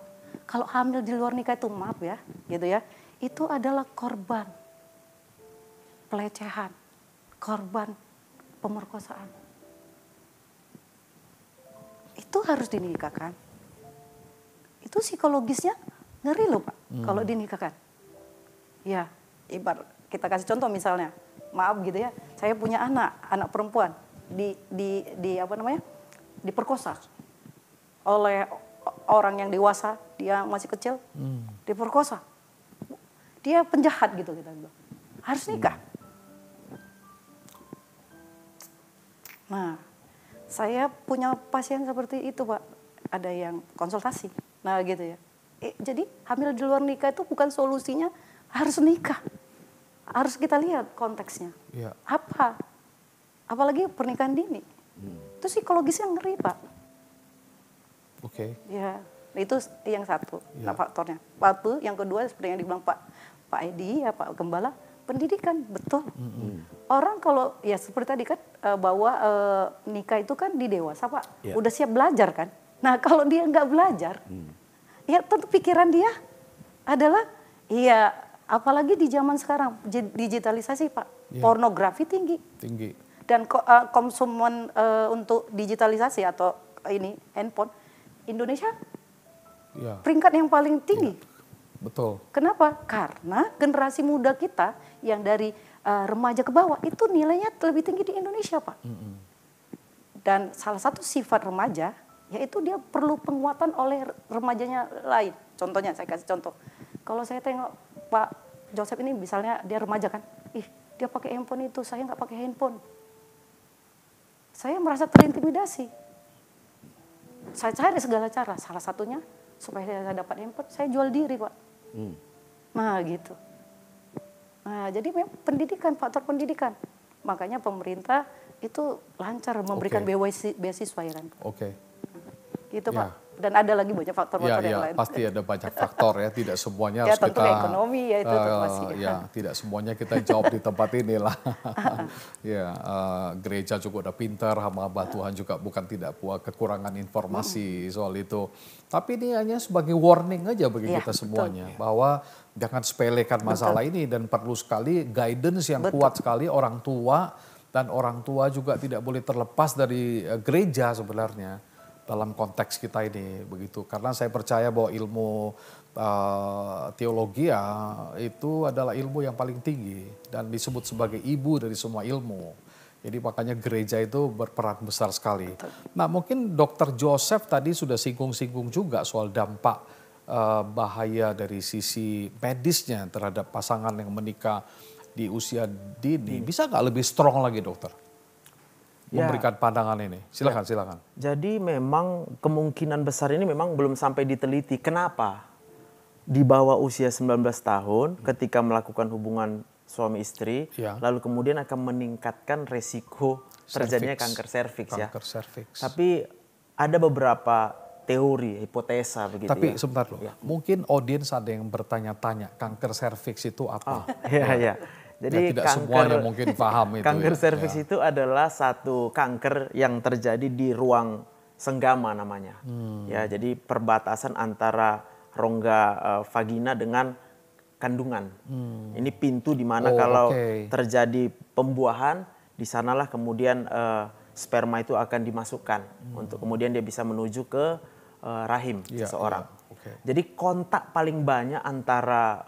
D: kalau hamil di luar nikah itu maaf ya, gitu ya. Itu adalah korban pelecehan, korban pemerkosaan. Itu harus dinikahkan. Itu psikologisnya ngeri loh Pak, kalau dinikahkan. Ya, ibarat kita kasih contoh misalnya, maaf gitu ya, saya punya anak perempuan diperkosa oleh orang yang dewasa, dia masih kecil, diperkosa. Dia penjahat gitu kita bilang. Harus nikah. Nah, saya punya pasien seperti itu Pak. Ada yang konsultasi. Nah gitu ya. Jadi hamil di luar nikah itu bukan solusinya harus nikah. Harus kita lihat konteksnya. Apa apalagi pernikahan dini. Itu psikologisnya ngeri, Pak.
A: Oke.
D: Ya, itu yang satu, faktornya. Waktu yang kedua seperti yang dibilang Pak Edi, ya Pak Gembala, pendidikan, betul. Orang kalau ya seperti tadi kan bahwa nikah itu kan di dewasa, Pak, udah siap belajar kan. Nah kalau dia nggak belajar, ya tentu pikiran dia adalah ya apalagi di zaman sekarang digitalisasi, Pak, pornografi tinggi. Dan konsumen untuk digitalisasi atau ini handphone Indonesia peringkat yang paling tinggi.
A: Betul.
D: Kenapa? Karena generasi muda kita yang dari remaja ke bawah itu nilainya lebih tinggi di Indonesia, Pak. Dan salah satu sifat remaja yaitu dia perlu penguatan oleh remajanya lain. Contohnya saya kasih contoh. Kalau saya tengok Pak Joseph ini misalnya dia remaja kan, dia pakai handphone itu, saya nggak pakai handphone. Saya merasa terintimidasi. Saya cari segala cara, salah satunya supaya saya dapat handphone, saya jual diri, Pak. Nah gitu. Nah jadi memang pendidikan, faktor pendidikan. Makanya pemerintah itu lancar memberikan beasiswa ya kan. Gitu Pak. Dan ada lagi banyak faktor-faktor yang lain.
A: Pasti ada banyak faktor ya, tidak semuanya harus
D: tentu
A: kita
D: ekonomi ya itu pasti.
A: Tidak semuanya kita jawab di tempat ini lah. Gereja juga udah pintar, hamba Tuhan juga bukan tidak buat kekurangan informasi soal itu. Tapi ini hanya sebagai warning aja bagi kita semuanya bahwa jangan sepelekan masalah ini dan perlu sekali guidance yang kuat sekali orang tua, dan orang tua juga tidak boleh terlepas dari gereja sebenarnya. Dalam konteks kita ini begitu, karena saya percaya bahwa ilmu teologi itu adalah ilmu yang paling tinggi dan disebut sebagai ibu dari semua ilmu. Jadi makanya gereja itu berperan besar sekali. Nah mungkin Dr. Joseph tadi sudah singgung-singgung juga soal dampak bahaya dari sisi medisnya terhadap pasangan yang menikah di usia dini. Bisa nggak lebih strong lagi dokter? Memberikan pandangan ini. Silakan.
C: Jadi memang kemungkinan besar ini memang belum sampai diteliti. Kenapa? Di bawah usia 19 tahun ketika melakukan hubungan suami istri, lalu kemudian akan meningkatkan resiko terjadinya kanker serviks ya. Tapi ada beberapa teori, hipotesa begitu.
A: Tapi sebentar loh. Mungkin audiens ada yang bertanya-tanya, kanker serviks itu apa?
C: Jadi
A: tidak semuanya mungkin paham itu.
C: Kanker serviks itu adalah satu kanker yang terjadi di ruang senggama namanya. Ya, jadi perbatasan antara rongga vagina dengan kandungan. Ini pintu di mana kalau terjadi pembuahan, di sanalah kemudian sperma itu akan dimasukkan untuk kemudian dia bisa menuju ke rahim seseorang. Jadi kontak paling banyak antara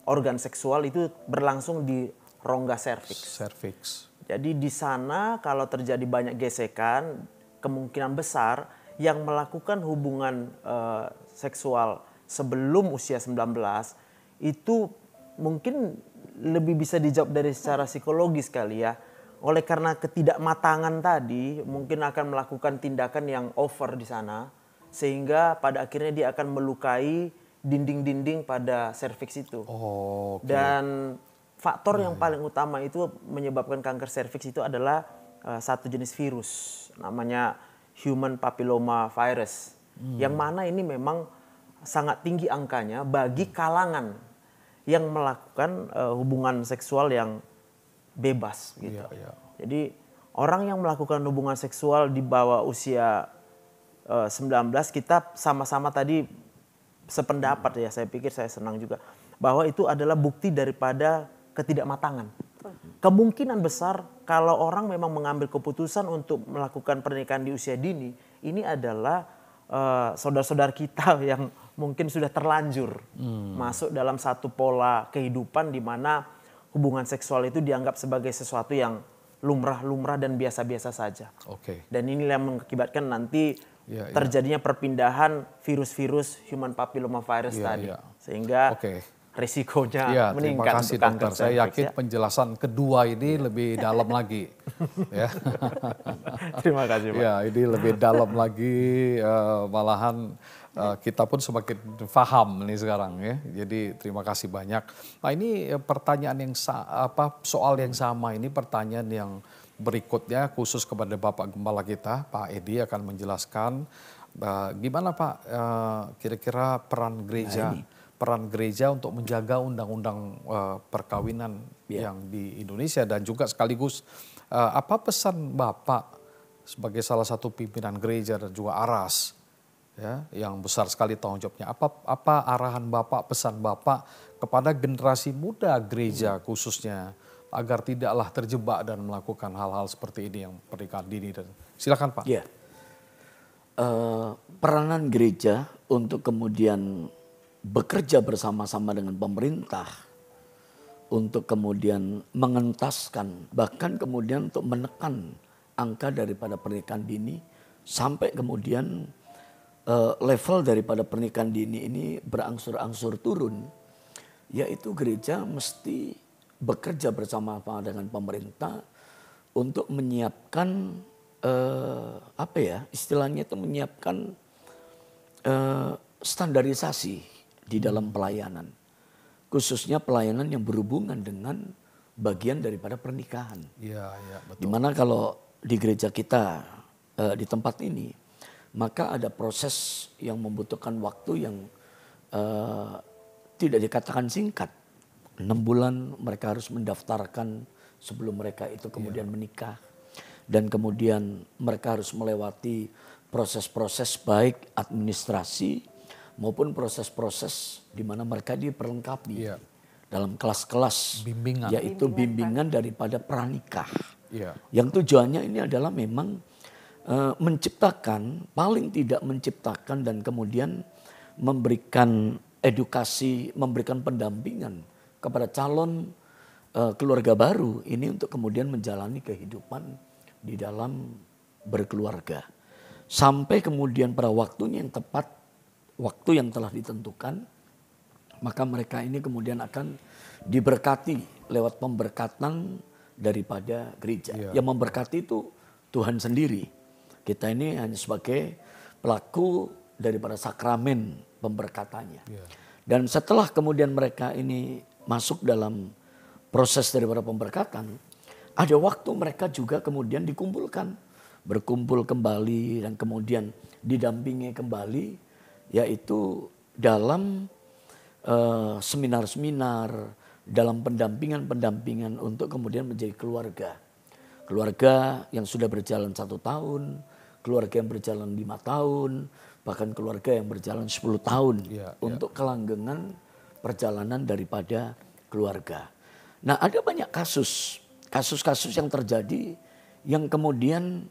C: organ seksual itu berlangsung di rongga serviks. Jadi di sana kalau terjadi banyak gesekan, kemungkinan besar yang melakukan hubungan seksual sebelum usia 19 itu mungkin lebih bisa dijawab dari secara psikologis kali ya. Oleh karena ketidakmatangan tadi mungkin akan melakukan tindakan yang over di sana sehingga pada akhirnya dia akan melukai dinding-dinding pada serviks itu. Dan faktor yang paling utama itu menyebabkan kanker serviks itu adalah satu jenis virus namanya human papilloma virus. Yang mana ini memang sangat tinggi angkanya bagi kalangan yang melakukan hubungan seksual yang bebas gitu. Jadi orang yang melakukan hubungan seksual di bawah usia 19 kita sama-sama tadi sependapat ya, saya pikir saya senang juga bahwa itu adalah bukti daripada ketidakmatangan. Kemungkinan besar kalau orang memang mengambil keputusan untuk melakukan pernikahan di usia dini, ini adalah saudara-saudara kita yang mungkin sudah terlanjur masuk dalam satu pola kehidupan di mana hubungan seksual itu dianggap sebagai sesuatu yang lumrah-lumrah dan biasa-biasa saja. Dan inilah yang mengakibatkan nanti terjadinya perpindahan virus-virus human papilloma virus tadi. Sehingga risikonya meningkat.
A: Terima kasih dokter. Saya yakin penjelasan kedua ini lebih dalam lagi.
C: Terima kasih Pak.
A: Ini lebih dalam lagi, malahan kita pun semakin paham nih sekarang ya. Jadi terima kasih banyak. Nah ini pertanyaan yang soal yang sama, ini pertanyaan yang berikutnya khusus kepada Bapak Gembala kita, Pak Edi akan menjelaskan gimana Pak kira-kira peran gereja untuk menjaga undang-undang perkawinan yang di Indonesia, dan juga sekaligus apa pesan Bapak sebagai salah satu pimpinan gereja dan juga ARAS ya, yang besar sekali tanggung jawabnya. Apa arahan Bapak, pesan Bapak kepada generasi muda gereja khususnya agar tidaklah terjebak dan melakukan hal-hal seperti ini yang pernikahan dini? Dan silakan Pak.
B: Ya. Peranan gereja untuk kemudian bekerja bersama-sama dengan pemerintah untuk kemudian mengentaskan, bahkan kemudian untuk menekan angka daripada pernikahan dini sampai kemudian level daripada pernikahan dini ini berangsur-angsur turun, yaitu gereja mesti bekerja bersama-sama dengan pemerintah untuk menyiapkan istilahnya itu menyiapkan standarisasi di dalam pelayanan, khususnya pelayanan yang berhubungan dengan bagian daripada pernikahan.
A: Iya, betul.
B: Dimana kalau di gereja kita di tempat ini, maka ada proses yang membutuhkan waktu yang tidak dikatakan singkat. 6 bulan mereka harus mendaftarkan sebelum mereka itu kemudian menikah. Dan kemudian mereka harus melewati proses-proses baik administrasi maupun proses-proses di mana mereka diperlengkapi dalam kelas-kelas
A: bimbingan,
B: yaitu bimbingan daripada pranikah.
A: Iya.
B: Yang tujuannya ini adalah memang menciptakan, paling tidak menciptakan dan kemudian memberikan edukasi, memberikan pendampingan kepada calon keluarga baru ini untuk kemudian menjalani kehidupan di dalam berkeluarga. Sampai kemudian pada waktunya yang tepat, waktu yang telah ditentukan, maka mereka ini kemudian akan diberkati lewat pemberkatan daripada gereja. Yang memberkati itu Tuhan sendiri. Kita ini hanya sebagai pelaku daripada sakramen pemberkatannya. Dan setelah kemudian mereka ini masuk dalam proses daripada pemberkatan, ada waktu mereka juga kemudian dikumpulkan, berkumpul kembali dan kemudian didampingi kembali, yaitu dalam seminar-seminar, dalam pendampingan-pendampingan untuk kemudian menjadi keluarga. Keluarga yang sudah berjalan 1 tahun, keluarga yang berjalan 5 tahun, bahkan keluarga yang berjalan 10 tahun untuk kelanggengan perjalanan daripada keluarga. Nah, ada banyak kasus-kasus yang terjadi yang kemudian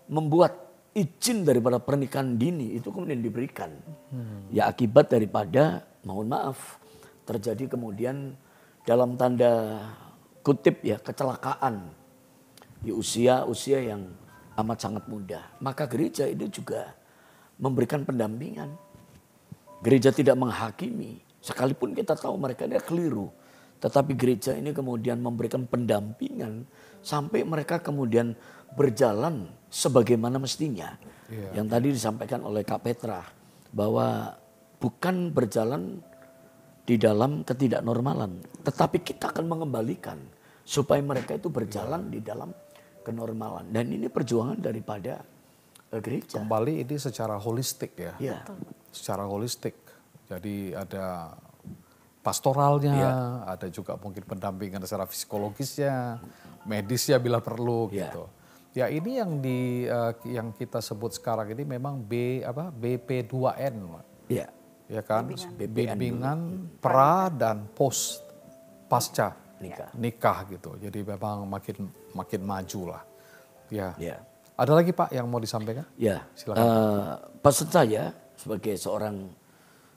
B: membuat izin daripada pernikahan dini itu kemudian diberikan. Ya akibat daripada, mohon maaf, terjadi kemudian dalam tanda kutip ya kecelakaan di usia yang amat sangat muda. Maka gereja itu juga memberikan pendampingan. Gereja tidak menghakimi, sekalipun kita tahu mereka ini keliru. Tetapi gereja ini kemudian memberikan pendampingan sampai mereka kemudian berjalan sebagaimana mestinya. Yang tadi disampaikan oleh Kak Petra, bahwa bukan berjalan di dalam ketidaknormalan, tetapi kita akan mengembalikan supaya mereka itu berjalan di dalam kenormalan. Dan ini perjuangan daripada gereja.
A: Kembali ini secara holistik ya. Secara holistik. Jadi ada pastoralnya, ada juga mungkin pendampingan secara psikologisnya, medisnya bila perlu gitu. Ya ini yang kita sebut sekarang ini memang BP2N. Ya kan? Bimbingan pra dan pasca nikah gitu. Jadi memang makin maju lah. Ya. Ada lagi Pak yang mau disampaikan?
B: Ya.
A: Silakan.
B: Pesan saya sebagai seorang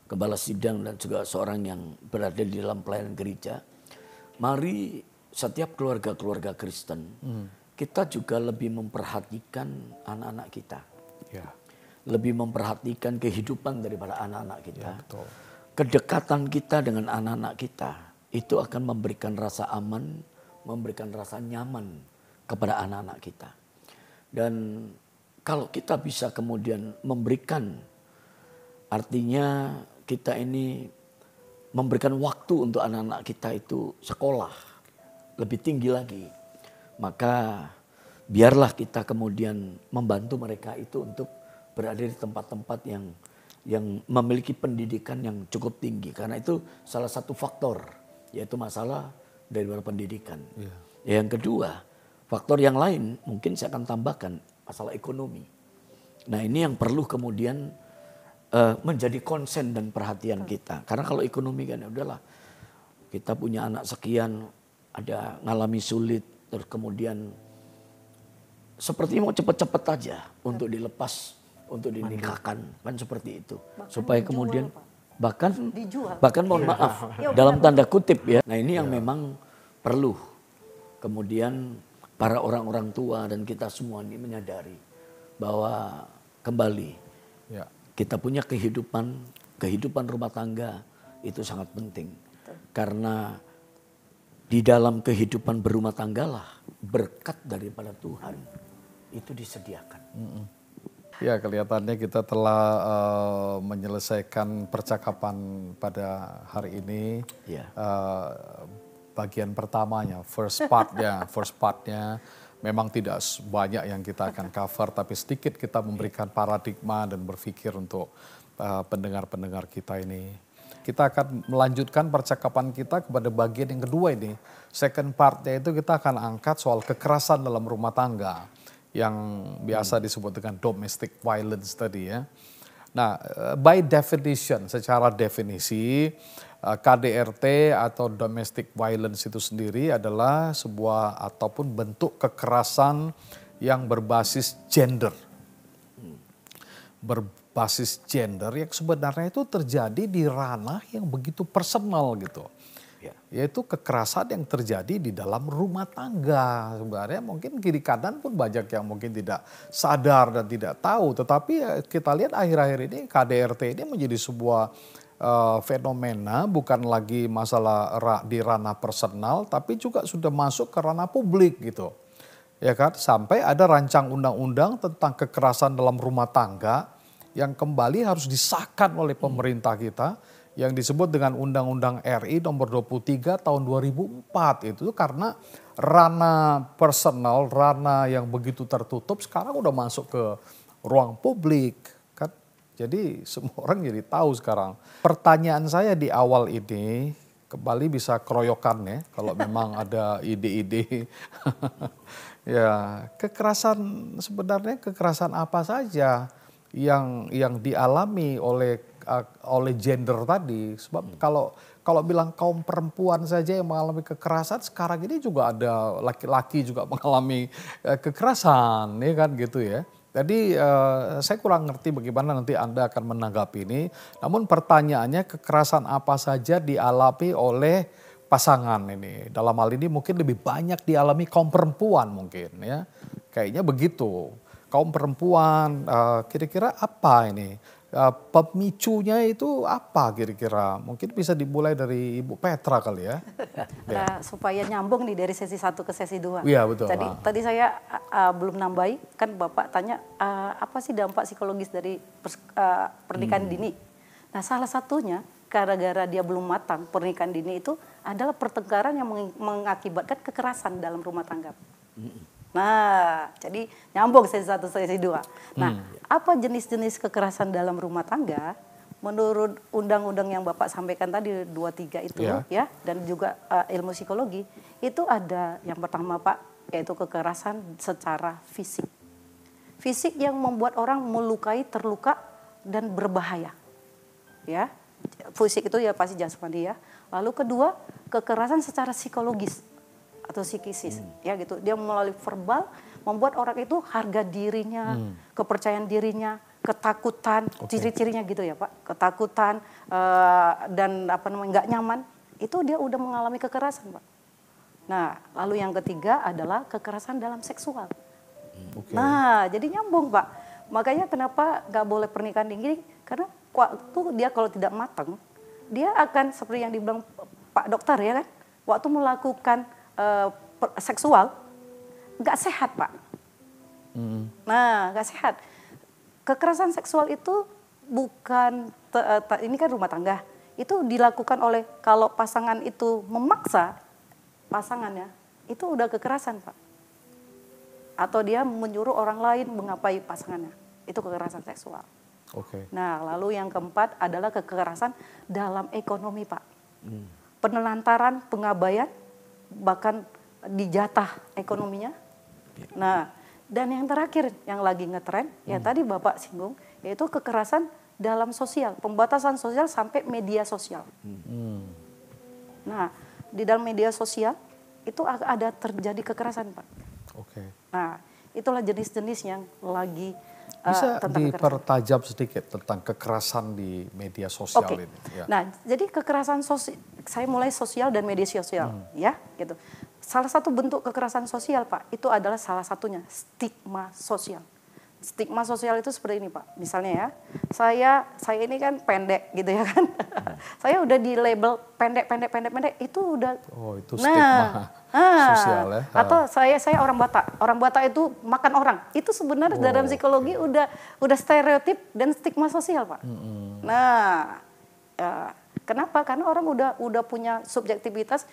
B: Gembala Sidang dan juga seorang yang berada di dalam pelayanan gereja, mari setiap keluarga-keluarga Kristen kita juga lebih memperhatikan anak-anak kita. Lebih memperhatikan kehidupan daripada anak-anak kita.
A: Betul.
B: Kedekatan kita dengan anak-anak kita itu akan memberikan rasa aman, memberikan rasa nyaman kepada anak-anak kita. Dan kalau kita bisa kemudian memberikan, artinya kita ini memberikan waktu untuk anak-anak kita itu sekolah lebih tinggi lagi. Maka biarlah kita kemudian membantu mereka itu untuk berada di tempat-tempat yang memiliki pendidikan yang cukup tinggi. Karena itu salah satu faktor, yaitu masalah dari pendidikan. Yang kedua, faktor yang lain mungkin saya akan tambahkan masalah ekonomi. Nah ini yang perlu kemudian menjadi konsen dan perhatian kita. Karena kalau ekonomi kan ya udahlah, kita punya anak sekian, ada ngalami sulit, terus kemudian seperti mau cepet-cepet aja untuk dilepas, untuk dinikahkan, kan seperti itu.
D: Bahkan
B: supaya
D: dijual,
B: kemudian
D: Pak.
B: bahkan mohon maaf
D: Ya,
B: dalam
D: benar.
B: tanda kutip ya. Nah ini yang memang perlu kemudian para orang-orang tua dan kita semua ini menyadari bahwa kembali kita punya kehidupan rumah tangga itu sangat penting. Karena di dalam kehidupan berumah tanggalah berkat daripada Tuhan itu disediakan.
A: Ya, kelihatannya kita telah menyelesaikan percakapan pada hari ini.
B: Ya.
A: Bagian pertamanya, first partnya memang tidak banyak yang kita akan cover, tapi sedikit kita memberikan paradigma dan berpikir untuk pendengar-pendengar kita ini. Kita akan melanjutkan percakapan kita kepada bagian yang kedua ini. Second partnya itu kita akan angkat soal kekerasan dalam rumah tangga yang biasa disebut dengan domestic violence tadi ya. Nah, by definition, secara definisi KDRT atau domestic violence itu sendiri adalah sebuah ataupun bentuk kekerasan yang berbasis gender. Berbasis gender yang sebenarnya itu terjadi di ranah yang begitu personal gitu. Yaitu kekerasan yang terjadi di dalam rumah tangga. Sebenarnya mungkin kiri kanan pun banyak yang mungkin tidak sadar dan tidak tahu. Tetapi kita lihat akhir-akhir ini KDRT ini menjadi sebuah fenomena, bukan lagi masalah di ranah personal, tapi juga sudah masuk ke ranah publik gitu. Ya kan, sampai ada rancang undang-undang tentang kekerasan dalam rumah tangga yang kembali harus disahkan oleh pemerintah kita, yang disebut dengan Undang-Undang RI nomor 23 tahun 2004 itu, karena ranah personal, ranah yang begitu tertutup sekarang udah masuk ke ruang publik kan. Jadi semua orang jadi tahu sekarang. Pertanyaan saya di awal ini, kembali bisa keroyokan ya kalau memang ada ide-ide. Ya, kekerasan sebenarnya kekerasan apa saja yang dialami oleh gender tadi. Sebab kalau bilang kaum perempuan saja yang mengalami kekerasan, sekarang ini juga ada laki-laki juga mengalami kekerasan, ya kan gitu ya. Jadi saya kurang ngerti bagaimana nanti Anda akan menanggapi ini. Namun pertanyaannya, kekerasan apa saja dialami oleh pasangan ini? Dalam hal ini mungkin lebih banyak dialami kaum perempuan mungkin ya. Kayaknya begitu. Kaum perempuan kira-kira apa ini? Pemicunya itu apa kira-kira? Mungkin bisa dimulai dari Ibu Petra kali ya.
D: Nah, supaya nyambung nih dari sesi 1 ke sesi 2.
A: Iya betul.
D: Tadi saya belum nambahi, kan Bapak tanya apa sih dampak psikologis dari pernikahan dini. Nah salah satunya gara-gara dia belum matang, pernikahan dini itu adalah pertengkaran yang mengakibatkan kekerasan dalam rumah tangga. Nah, jadi nyambung sesi 1 sesi 2. Nah, apa jenis-jenis kekerasan dalam rumah tangga? Menurut undang-undang yang Bapak sampaikan tadi 23 itu ya, dan juga ilmu psikologi, itu ada yang pertama Pak, yaitu kekerasan secara fisik. Fisik yang membuat orang melukai, terluka dan berbahaya. Ya. Fisik itu ya pasti jasmani ya. Lalu kedua, kekerasan secara psikologis atau psikis ya gitu. Dia melalui verbal membuat orang itu harga dirinya, kepercayaan dirinya, ketakutan, ciri-cirinya gitu ya Pak. Ketakutan dan nggak nyaman, itu dia udah mengalami kekerasan Pak. Nah, lalu yang ketiga adalah kekerasan dalam seksual. Nah, jadi nyambung Pak. Makanya kenapa nggak boleh pernikahan dini? Karena waktu dia kalau tidak matang, dia akan seperti yang dibilang Pak Dokter ya kan, waktu melakukan seksual nggak sehat Pak. Nah nggak sehat. Kekerasan seksual itu bukan ini kan rumah tangga, itu dilakukan oleh kalau pasangan itu memaksa pasangannya, itu udah kekerasan Pak. atau dia menyuruh orang lain mengapai pasangannya. Itu kekerasan seksual.
A: Oke.
D: Nah, lalu yang keempat adalah kekerasan dalam ekonomi, Pak. Penelantaran, pengabaian, bahkan dijatah ekonominya. Nah, dan yang terakhir yang lagi ngetren, yang tadi Bapak singgung, yaitu kekerasan dalam sosial, pembatasan sosial sampai media sosial. Nah, di dalam media sosial itu ada terjadi kekerasan, Pak.
A: Oke.
D: Nah, itulah jenis-jenis yang lagi
A: Bisa
D: tentang kekerasan.
A: dipertajam sedikit tentang kekerasan di media sosial
D: Oke.
A: ini. Ya.
D: Nah, jadi kekerasan sosial, saya mulai sosial dan media sosial, ya, gitu. Salah satu bentuk kekerasan sosial, Pak, itu adalah salah satunya stigma sosial. Stigma sosial itu seperti ini, Pak. Misalnya ya, saya ini kan pendek gitu ya kan. Saya udah di label pendek, itu udah.
A: Oh, itu stigma sosial ya.
D: Atau saya orang Batak. Orang Batak itu makan orang. Itu sebenarnya dalam psikologi udah stereotip dan stigma sosial, Pak. Nah, ya, kenapa? Karena orang udah punya subjektivitas,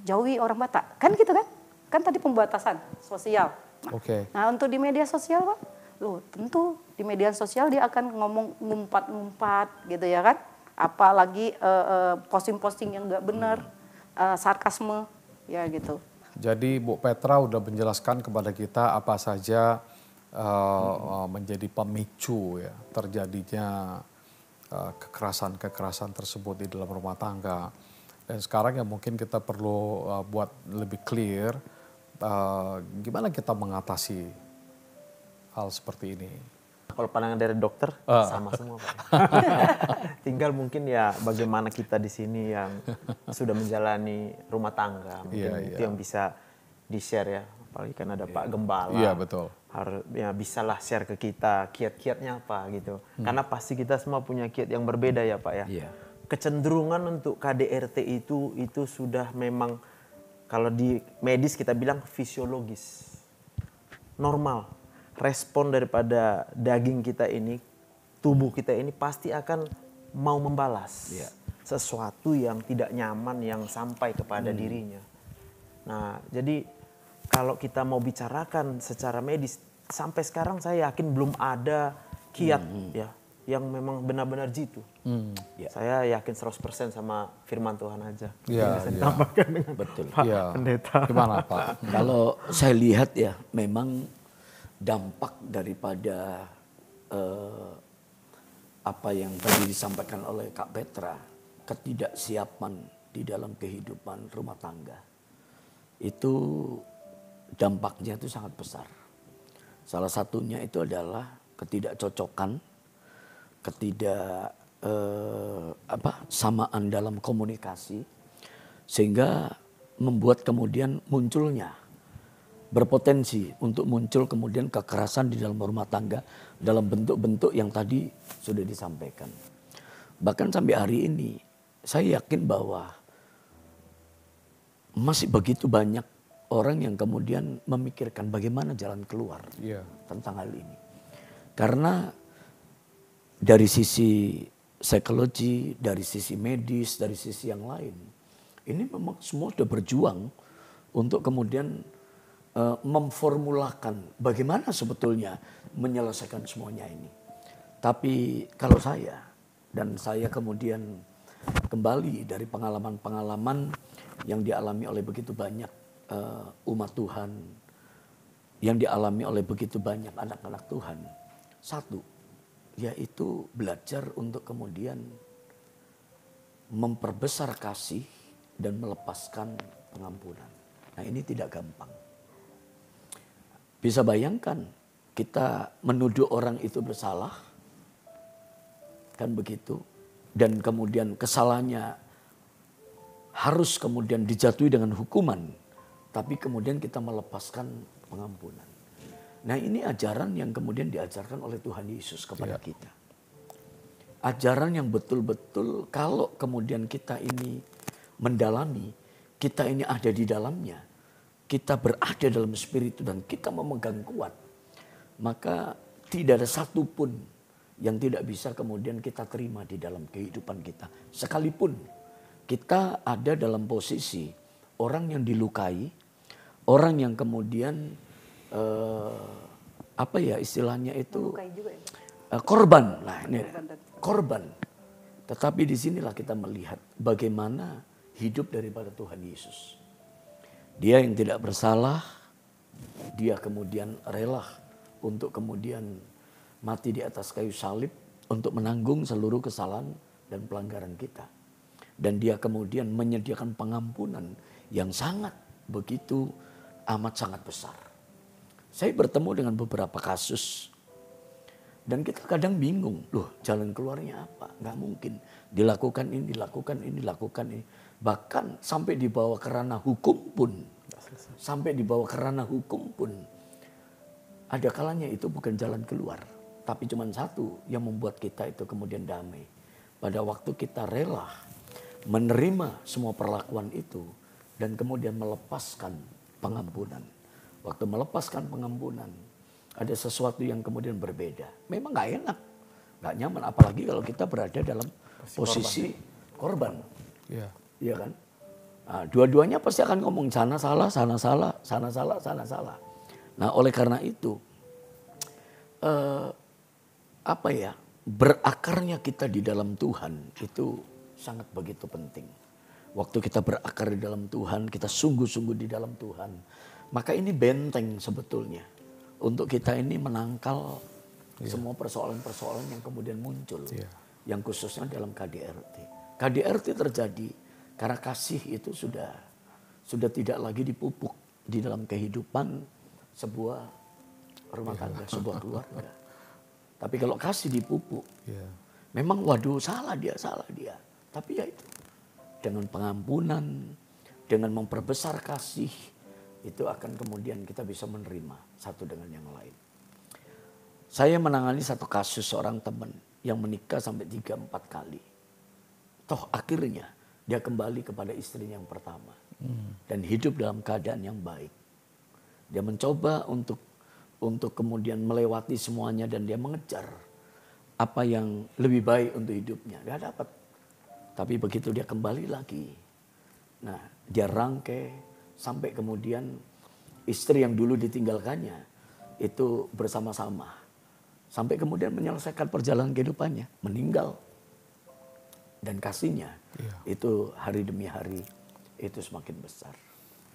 D: jauhi orang Batak. Kan gitu kan? Kan tadi pembatasan sosial.
A: Oke.
D: Nah, untuk di media sosial, Pak, tentu di media sosial dia akan ngomong ngumpat-ngumpat gitu ya kan. Apalagi posting-posting yang nggak benar, sarkasme, ya gitu.
A: Jadi Bu Petra udah menjelaskan kepada kita apa saja menjadi pemicu ya terjadinya kekerasan-kekerasan tersebut di dalam rumah tangga. Dan sekarang ya mungkin kita perlu buat lebih clear gimana kita mengatasi hal seperti ini.
C: Kalau pandangan dari dokter sama semua, Pak. Tinggal mungkin ya bagaimana kita di sini yang sudah menjalani rumah tangga, mungkin itu yang bisa di-share ya. Apalagi kan ada Pak Gembala.
A: Iya, betul.
C: Harus ya bisalah share ke kita kiat-kiatnya apa gitu. Karena pasti kita semua punya kiat yang berbeda ya, Pak ya.
B: Iya.
C: Kecenderungan untuk KDRT itu sudah memang kalau di medis kita bilang fisiologis. Normal. Respon daripada daging kita ini, tubuh kita ini pasti akan mau membalas sesuatu yang tidak nyaman yang sampai kepada dirinya. Nah, jadi kalau kita mau bicarakan secara medis, sampai sekarang saya yakin belum ada kiat ya yang memang benar-benar jitu. Saya yakin 100% sama firman Tuhan aja.
A: Iya,
C: tambahkan dengan
B: Betul.
C: Pak Pendeta.
A: Gimana Pak?
B: Kalau saya lihat ya memang dampak daripada apa yang tadi disampaikan oleh Kak Petra, ketidaksiapan di dalam kehidupan rumah tangga, itu dampaknya itu sangat besar. Salah satunya itu adalah ketidakcocokan, samaan dalam komunikasi, sehingga membuat kemudian munculnya berpotensi untuk muncul kemudian kekerasan di dalam rumah tangga dalam bentuk-bentuk yang tadi sudah disampaikan. Bahkan sampai hari ini saya yakin bahwa masih begitu banyak orang yang kemudian memikirkan bagaimana jalan keluar tentang hal ini. Karena dari sisi psikologi, dari sisi medis, dari sisi yang lain, ini memang semua sudah berjuang untuk kemudian memformulakan bagaimana sebetulnya menyelesaikan semuanya ini. Tapi kalau saya kemudian kembali dari pengalaman-pengalaman yang dialami oleh begitu banyak umat Tuhan, yang dialami oleh begitu banyak anak-anak Tuhan. Satu, yaitu belajar untuk kemudian memperbesar kasih dan melepaskan pengampunan. Nah, ini tidak gampang. Bisa bayangkan kita menuduh orang itu bersalah, kan begitu, dan kemudian kesalahannya harus kemudian dijatuhi dengan hukuman, tapi kemudian kita melepaskan pengampunan. Nah, ini ajaran yang kemudian diajarkan oleh Tuhan Yesus kepada kita. Ajaran yang betul-betul kalau kemudian kita ini mendalami, kita ini ada di dalamnya, kita berada dalam spiritu dan kita memegang kuat, maka tidak ada satupun yang tidak bisa kemudian kita terima di dalam kehidupan kita. Sekalipun kita ada dalam posisi orang yang dilukai, orang yang kemudian apa ya istilahnya itu
D: Melukai juga ya.
B: korban. Nah ini korban. Tetapi disinilah kita melihat bagaimana hidup daripada Tuhan Yesus. Dia yang tidak bersalah, dia kemudian rela untuk kemudian mati di atas kayu salib untuk menanggung seluruh kesalahan dan pelanggaran kita. Dan dia kemudian menyediakan pengampunan yang sangat begitu amat sangat besar. Saya bertemu dengan beberapa kasus dan kita kadang bingung, loh jalan keluarnya apa? Nggak mungkin. Dilakukan ini, dilakukan ini, dilakukan ini. Bahkan sampai dibawa ke ranah hukum pun. Sampai dibawa ke ranah hukum pun. Ada kalanya itu bukan jalan keluar. Tapi cuma satu yang membuat kita itu kemudian damai. Pada waktu kita rela menerima semua perlakuan itu dan kemudian melepaskan pengampunan. Waktu melepaskan pengampunan, ada sesuatu yang kemudian berbeda. Memang nggak enak, nggak nyaman, apalagi kalau kita berada dalam posisi korban. Iya kan? Nah, dua-duanya pasti akan ngomong sana salah, sana salah, sana salah, sana salah. Nah, oleh karena itu, berakarnya kita di dalam Tuhan itu sangat begitu penting. Waktu kita berakar di dalam Tuhan, kita sungguh-sungguh di dalam Tuhan. Maka ini benteng sebetulnya. Untuk kita ini menangkal semua persoalan-persoalan yang kemudian muncul. Yang khususnya dalam KDRT. KDRT terjadi karena kasih itu sudah tidak lagi dipupuk di dalam kehidupan sebuah rumah tangga, sebuah keluarga. Tapi kalau kasih dipupuk, memang waduh salah dia. Tapi ya itu, dengan pengampunan, dengan memperbesar kasih, itu akan kemudian kita bisa menerima satu dengan yang lain. Saya menangani satu kasus seorang teman yang menikah sampai 3-4 kali. Toh akhirnya dia kembali kepada istrinya yang pertama. Dan hidup dalam keadaan yang baik. Dia mencoba untuk kemudian melewati semuanya dan dia mengejar apa yang lebih baik untuk hidupnya. Dia dapat. Tapi begitu dia kembali lagi. Nah, dia rangkai sampai kemudian istri yang dulu ditinggalkannya itu bersama-sama. Sampai kemudian menyelesaikan perjalanan kehidupannya, meninggal. Dan kasihnya itu hari demi hari itu semakin besar.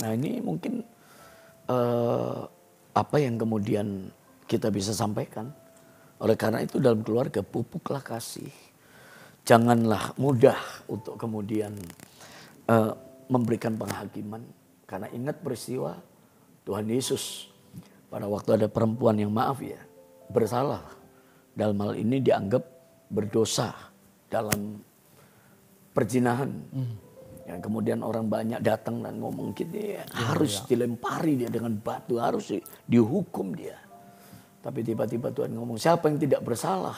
B: Nah, ini mungkin apa yang kemudian kita bisa sampaikan. Oleh karena itu dalam keluarga pupuklah kasih. Janganlah mudah untuk kemudian memberikan penghakiman. Karena ingat peristiwa Tuhan Yesus pada waktu ada perempuan yang bersalah. Dalam hal ini dianggap berdosa dalam perzinahan. Yang kemudian orang banyak datang dan ngomong dia harus dilempari dia dengan batu, harus dihukum dia. Tapi tiba-tiba Tuhan ngomong siapa yang tidak bersalah.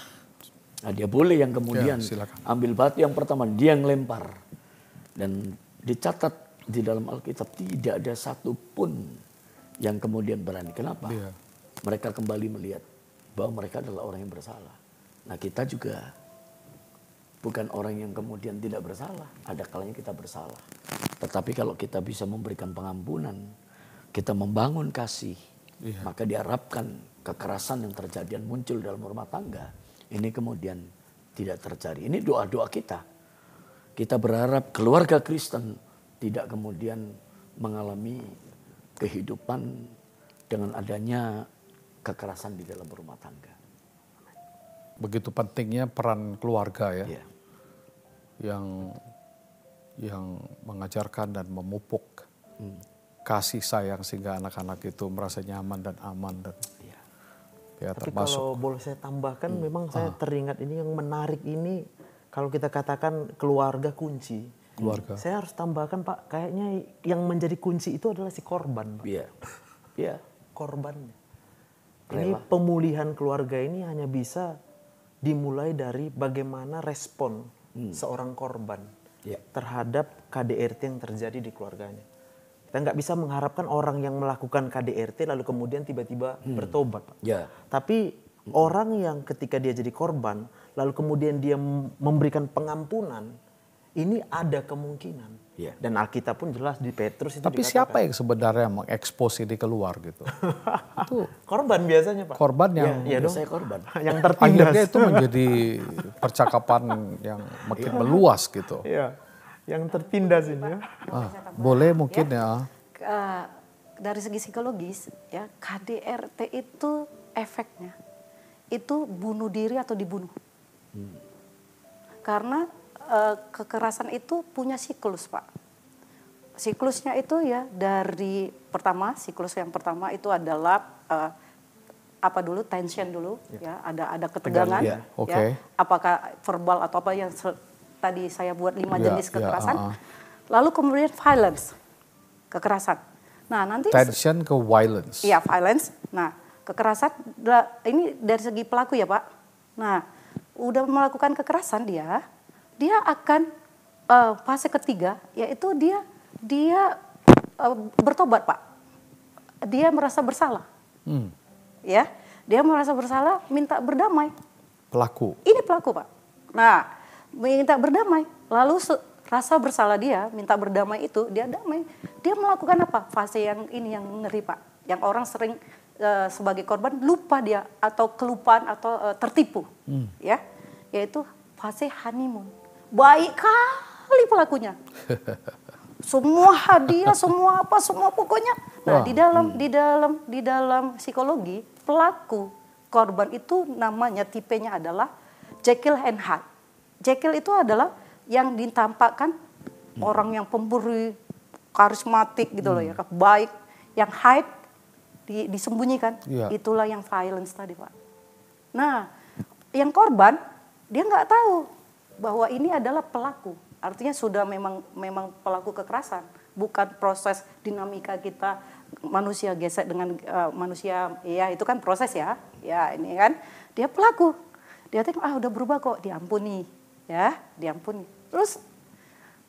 B: Nah, dia boleh yang kemudian ambil batu yang pertama, dia yang lempar. Dan dicatat di dalam Alkitab tidak ada satupun yang kemudian berani. Kenapa? Mereka kembali melihat bahwa mereka adalah orang yang bersalah. Nah, kita juga bukan orang yang kemudian tidak bersalah. Ada kalanya kita bersalah. Tetapi kalau kita bisa memberikan pengampunan, kita membangun kasih, maka diharapkan kekerasan yang terjadi dan muncul dalam rumah tangga ini kemudian tidak terjadi. Ini doa-doa kita. Kita berharap keluarga Kristen tidak kemudian mengalami kehidupan dengan adanya kekerasan di dalam rumah tangga.
A: Begitu pentingnya peran keluarga ya. Yang mengajarkan dan memupuk kasih sayang sehingga anak-anak itu merasa nyaman dan aman dan
C: Tapi kalau boleh saya tambahkan, memang saya teringat ini yang menarik ini, kalau kita katakan keluarga kunci.
A: Keluarga.
C: Saya harus tambahkan Pak, kayaknya yang menjadi kunci itu adalah si korban.
B: Iya.
C: Korbannya. Ini pemulihan keluarga ini hanya bisa dimulai dari bagaimana respon seorang korban terhadap KDRT yang terjadi di keluarganya. Kita nggak bisa mengharapkan orang yang melakukan KDRT lalu kemudian tiba-tiba bertobat. Tapi orang yang ketika dia jadi korban, lalu kemudian dia memberikan pengampunan, ini ada kemungkinan.
B: Iya.
C: Dan Alkitab pun jelas di Petrus itu
A: Tapi
C: dikatakan.
A: siapa yang sebenarnya mengekspos ini keluar gitu? Itu
C: Korban biasanya Pak.
A: korban yang
C: Iya dong.
B: Saya korban.
C: Yang tertindas.
A: akhirnya itu menjadi percakapan yang makin meluas gitu.
C: Iya. Yang tertindas ini ya.
A: Boleh mungkin ya.
D: Dari segi psikologis ya, KDRT itu efeknya itu bunuh diri atau dibunuh. Karena kekerasan itu punya siklus, Pak. Siklusnya itu ya dari pertama, siklus yang pertama itu adalah apa dulu, tension dulu ya, ada ketegangan
A: ya. Oke.
D: apakah verbal atau apa yang tadi saya buat 5
A: Ya,
D: jenis
A: ya,
D: kekerasan. Lalu kemudian violence, kekerasan. Nah, nanti
A: Tension ke violence.
D: iya, violence. Nah, kekerasan ini dari segi pelaku ya, Pak. Nah, udah melakukan kekerasan dia akan fase ketiga, yaitu dia bertobat, Pak. Dia merasa bersalah. Ya, dia merasa bersalah, minta berdamai.
A: Pelaku.
D: Ini pelaku, Pak. Nah, minta berdamai. Lalu rasa bersalah dia, minta berdamai itu, dia damai. Dia melakukan apa? Fase yang ini yang ngeri, Pak. Yang orang sering sebagai korban lupa dia atau kelupaan atau tertipu. Ya, yaitu fase honeymoon. Baik kali pelakunya. Semua hadiah, semua apa, semua pokoknya. Nah, di dalam psikologi, pelaku korban itu namanya tipenya adalah Jekyll and Hyde. Jekyll itu adalah yang ditampakkan orang yang pemberi, karismatik gitu loh ya, baik. Yang Hyde disembunyikan, itulah yang violence tadi, Pak. Nah, yang korban dia nggak tahu bahwa ini adalah pelaku. Artinya sudah memang pelaku kekerasan, bukan proses dinamika kita manusia gesek dengan manusia, ya itu kan proses ya. Ya ini kan dia pelaku. Dia tengok udah berubah kok, diampuni, ya, diampuni. Terus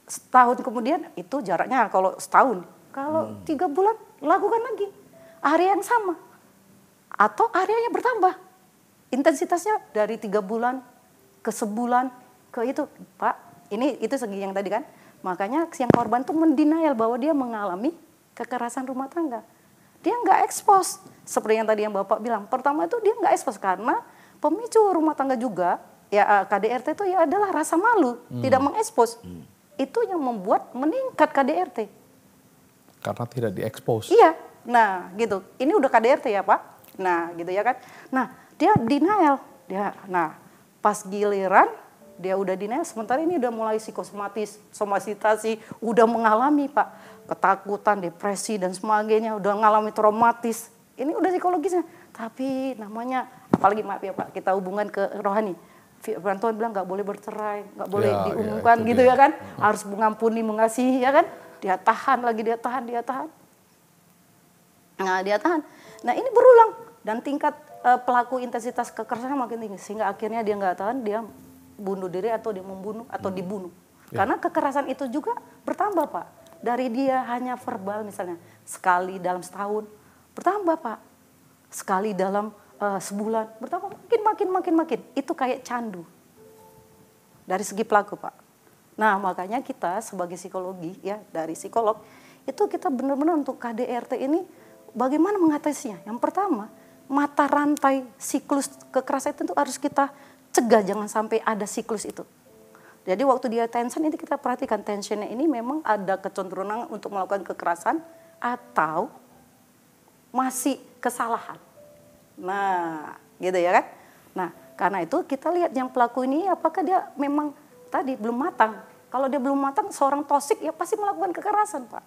D: setahun kemudian itu jaraknya kalau setahun, kalau 3 bulan lakukan lagi area yang sama atau areanya bertambah intensitasnya dari 3 bulan ke sebulan ke itu, Pak. Itu segi yang tadi kan. Makanya yang korban tuh mendenial bahwa dia mengalami kekerasan rumah tangga. Dia nggak ekspos seperti yang tadi yang Bapak bilang. Pertama itu dia nggak ekspos karena pemicu rumah tangga juga ya KDRT itu ya adalah rasa malu, tidak mengekspos. Itu yang membuat meningkat KDRT.
A: Karena tidak diekspos.
D: Iya, nah gitu. Ini udah KDRT ya Pak. Nah gitu ya kan. Nah dia denial. Nah pas giliran dia udah denial, sementara ini udah mulai somatisi, udah mengalami Pak. Ketakutan, depresi dan sebagainya, udah mengalami traumatis. Ini udah psikologisnya. Tapi namanya, apalagi maaf ya Pak, kita hubungan ke rohani. Firman Tuhan bilang nggak boleh bercerai, nggak boleh diumumkan gitu ya kan. Harus mengampuni, mengasihi ya kan. Dia tahan lagi, dia tahan. Nah dia tahan. Nah ini berulang. Dan tingkat pelaku intensitas kekerasan makin tinggi. Sehingga akhirnya dia nggak tahan, dia bunuh diri atau dia membunuh atau dibunuh. Karena kekerasan itu juga bertambah Pak. Dari dia hanya verbal misalnya, sekali dalam setahun, bertambah Pak. Sekali dalam sebulan, bertambah makin. Itu kayak candu. Dari segi pelaku Pak. Nah makanya kita sebagai psikologi ya, dari psikolog, itu kita benar-benar untuk KDRT ini bagaimana mengatasinya. Yang pertama, mata rantai siklus kekerasan itu harus kita cegah, jangan sampai ada siklus itu. Jadi waktu dia tension ini kita perhatikan tensionnya ini memang ada kecenderungan untuk melakukan kekerasan atau masih kesalahan. Nah, gitu ya kan. Nah, karena itu kita lihat yang pelaku ini apakah dia memang tadi belum matang. Kalau dia belum matang, seorang toksik ya pasti melakukan kekerasan, Pak.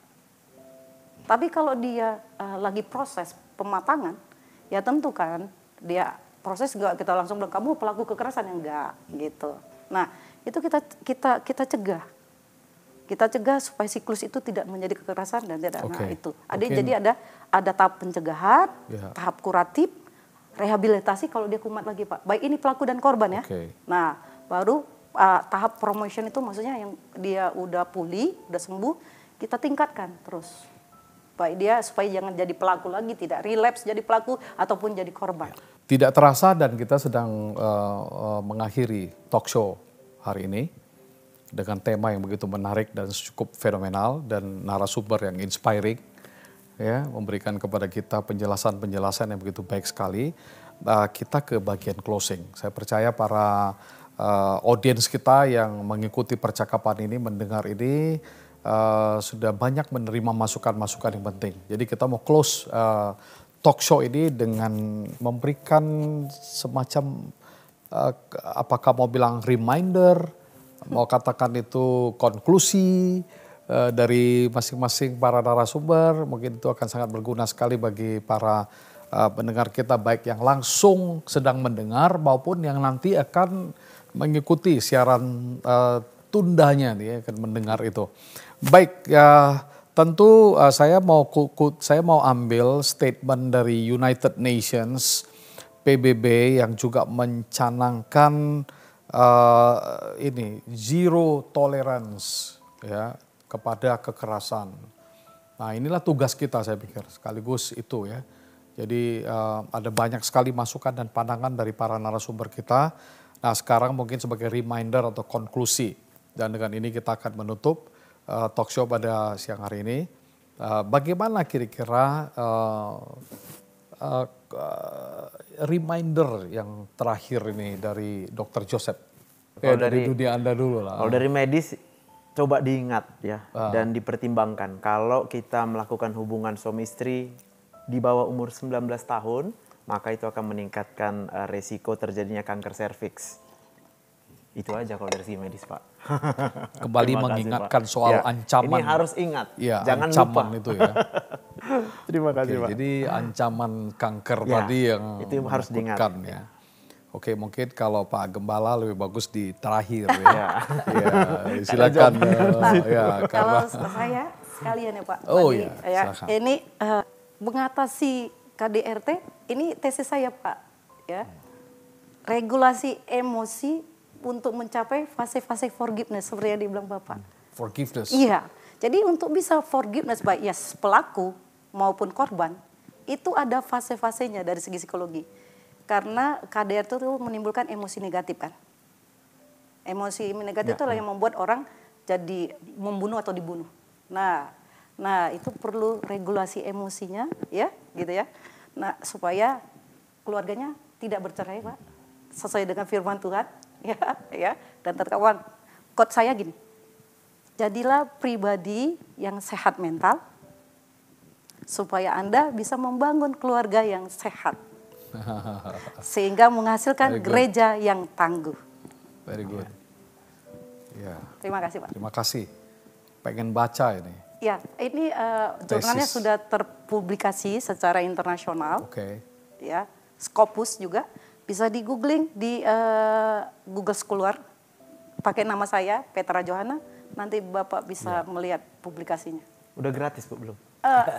D: Tapi kalau dia lagi proses pematangan, ya tentu kan dia proses enggak kita langsung bilang kamu pelaku kekerasan, enggak gitu. Nah, itu kita cegah. Kita cegah supaya siklus itu tidak menjadi kekerasan dan tidak. Nah, itu. Jadi ada tahap pencegahan, tahap kuratif, rehabilitasi kalau dia kumat lagi, Pak. Baik ini pelaku dan korban ya. Nah, baru tahap promotion itu maksudnya yang dia udah pulih, udah sembuh, kita tingkatkan terus. Baik dia supaya jangan jadi pelaku lagi, tidak relapse jadi pelaku ataupun jadi korban.
A: Tidak terasa dan kita sedang mengakhiri talk show hari ini. dengan tema yang begitu menarik dan cukup fenomenal dan narasumber yang inspiring, ya, memberikan kepada kita penjelasan-penjelasan yang begitu baik sekali. Kita ke bagian closing. Saya percaya para audiens kita yang mengikuti percakapan ini, mendengar ini, sudah banyak menerima masukan-masukan yang penting. Jadi kita mau close talk show ini dengan memberikan semacam apakah mau bilang reminder, mau katakan itu konklusi dari masing-masing para narasumber. Mungkin itu akan sangat berguna sekali bagi para pendengar kita, baik yang langsung sedang mendengar maupun yang nanti akan mengikuti siaran tundanya nih, akan mendengar itu. Baik, ya tentu saya mau ambil statement dari United Nations PBB yang juga mencanangkan ini zero tolerance, ya, kepada kekerasan. Nah, inilah tugas kita, saya pikir sekaligus itu, ya. Jadi ada banyak sekali masukan dan pandangan dari para narasumber kita. Nah, sekarang mungkin sebagai reminder atau konklusi, dan dengan ini kita akan menutup talk show pada siang hari ini. Bagaimana kira-kira reminder yang terakhir ini dari Dr. Joseph? Dari dunia Anda dulu lah.
C: Kalau dari medis, coba diingat ya, dan dipertimbangkan. Kalau kita melakukan hubungan suami istri di bawah umur 19 tahun, maka itu akan meningkatkan resiko terjadinya kanker serviks. Itu aja kalau dari segi medis, Pak.
A: Kembali mengingatkan Pak soal ancaman.
C: Ini harus ingat,
A: ya,
C: jangan
A: ancaman
C: lupa.
A: Itu ya.
C: Terima kasih, Pak.
A: Jadi ancaman kanker tadi yang
C: itu harus diingat.
A: Ya. Oke, mungkin kalau Pak Gembala lebih bagus di terakhir ya. Ya, silakan.
D: Kalau saya sekalian ya Pak.
A: Oh iya, silakan.
D: Ini mengatasi KDRT, ini tesis saya Pak. Ya, regulasi emosi untuk mencapai fase-fase forgiveness seperti yang dibilang Bapak.
A: Forgiveness.
D: Iya. Jadi untuk bisa forgiveness baik ya pelaku maupun korban, itu ada fase-fasenya dari segi psikologi. Karena KDRT itu menimbulkan emosi negatif kan. Emosi negatif itu yang membuat orang jadi membunuh atau dibunuh. Nah itu perlu regulasi emosinya ya, gitu ya. Nah supaya keluarganya tidak bercerai Pak, sesuai dengan firman Tuhan ya. Dan kawan, quote saya gini, jadilah pribadi yang sehat mental supaya Anda bisa membangun keluarga yang sehat. Sehingga menghasilkan gereja yang tangguh.
A: Very good. Ya.
D: Terima kasih Pak.
A: Terima kasih. Pengen baca ini.
D: Ya, ini jurnalnya sudah terpublikasi secara internasional.
A: Oke.
D: Ya, Scopus juga bisa di googling di Google Scholar. Pakai nama saya Petra Johanna. Nanti Bapak bisa melihat publikasinya.
C: Udah gratis Bu belum?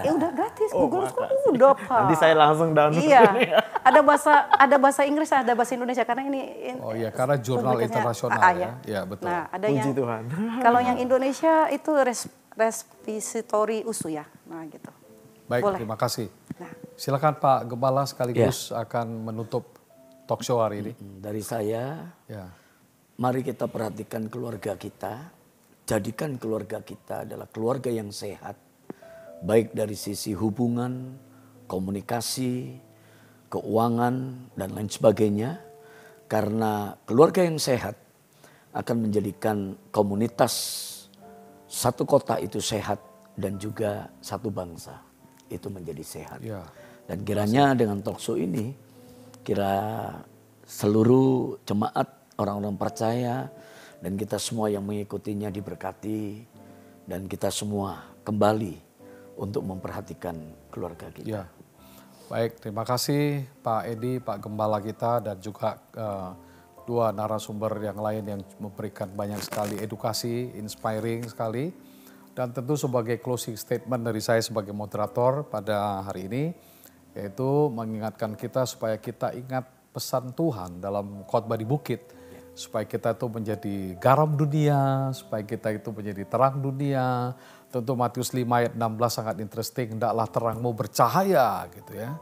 D: Udah gratis, Google Scholar udah Pak.
C: Nanti saya langsung download.
D: Iya, ada bahasa Inggris, ada bahasa Indonesia karena ini.
A: Oh iya, karena jurnal internasional ya. Ya betul.
D: Nah, ada
C: Puji
D: yang,
C: Tuhan.
D: Kalau yang Indonesia itu respiratory usu ya, nah gitu.
A: Baik, boleh. Terima kasih. Nah. Silakan Pak Gembala sekaligus akan menutup talk show hari ini.
B: Dari saya, mari kita perhatikan keluarga kita, jadikan keluarga kita adalah keluarga yang sehat. Baik dari sisi hubungan, komunikasi, keuangan, dan lain sebagainya. Karena keluarga yang sehat akan menjadikan komunitas satu kota itu sehat dan juga satu bangsa itu menjadi sehat. Ya. Dan kiranya dengan talk show ini, kira seluruh jemaat, orang-orang percaya, dan kita semua yang mengikutinya diberkati. Dan kita semua kembali untuk memperhatikan keluarga kita.
A: Ya. Baik, terima kasih Pak Edi, Pak Gembala kita, dan juga dua narasumber yang lain yang memberikan banyak sekali edukasi, inspiring sekali. Dan tentu sebagai closing statement dari saya sebagai moderator pada hari ini, yaitu mengingatkan kita supaya kita ingat pesan Tuhan dalam khotbah di bukit. Supaya kita itu menjadi garam dunia, supaya kita itu menjadi terang dunia. Tentu Matius 5 ayat 16 sangat interesting, hendaklah terangmu bercahaya gitu ya.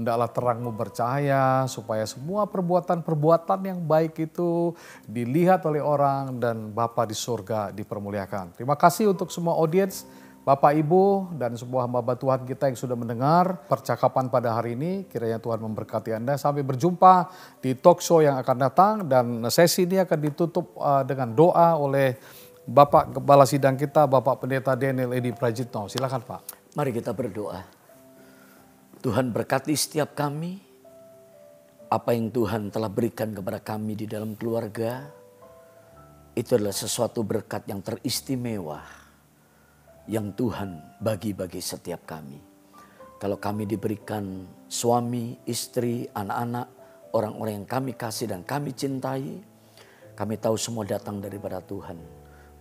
A: hendaklah terangmu bercahaya supaya semua perbuatan-perbuatan yang baik itu dilihat oleh orang dan Bapa di surga dipermuliakan. Terima kasih untuk semua audiens, Bapak Ibu dan semua hamba Tuhan kita yang sudah mendengar percakapan pada hari ini. Kiranya Tuhan memberkati Anda. Sampai berjumpa di talk show yang akan datang, dan sesi ini akan ditutup dengan doa oleh Bapak Kepala Sidang kita, Bapak Pendeta Daniel Edi Prajitno. Silakan Pak.
B: Mari kita berdoa. Tuhan berkati setiap kami. Apa yang Tuhan telah berikan kepada kami di dalam keluarga, itu adalah sesuatu berkat yang teristimewa yang Tuhan bagi-bagi setiap kami. Kalau kami diberikan suami, istri, anak-anak, orang-orang yang kami kasih dan kami cintai, kami tahu semua datang daripada Tuhan.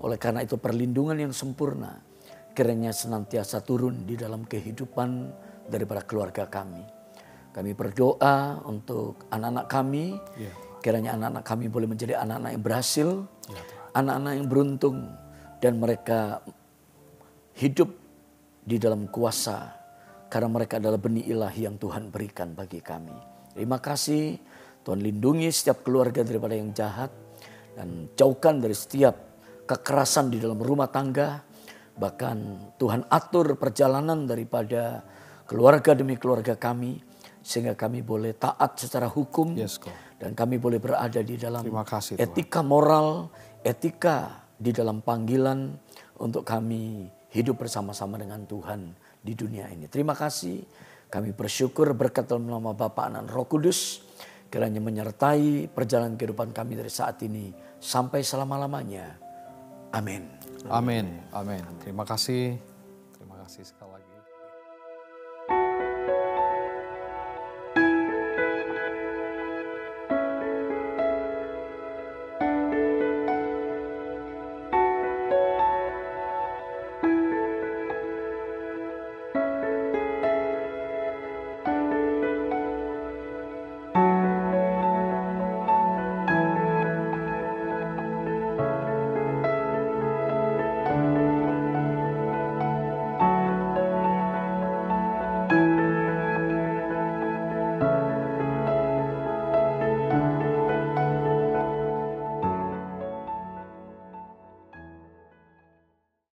B: Oleh karena itu perlindungan yang sempurna kiranya senantiasa turun di dalam kehidupan daripada keluarga kami. Kami berdoa untuk anak-anak kami, kiranya anak-anak kami boleh menjadi anak-anak yang berhasil, anak-anak yang beruntung, dan mereka hidup di dalam kuasa karena mereka adalah benih ilahi yang Tuhan berikan bagi kami. Terima kasih, Tuhan lindungi setiap keluarga daripada yang jahat dan jauhkan dari setiap kekerasan di dalam rumah tangga. Bahkan Tuhan atur perjalanan daripada keluarga demi keluarga kami sehingga kami boleh taat secara hukum, dan kami boleh berada di dalam etika moral, etika di dalam panggilan untuk kami hidup bersama-sama dengan Tuhan di dunia ini. Terima kasih. Kami bersyukur berkat dalam nama Bapa, Anak, Roh Kudus kiranya menyertai perjalanan kehidupan kami dari saat ini sampai selama-lamanya. Amin.
A: Amin. Amin. Terima kasih. Terima kasih sekali lagi.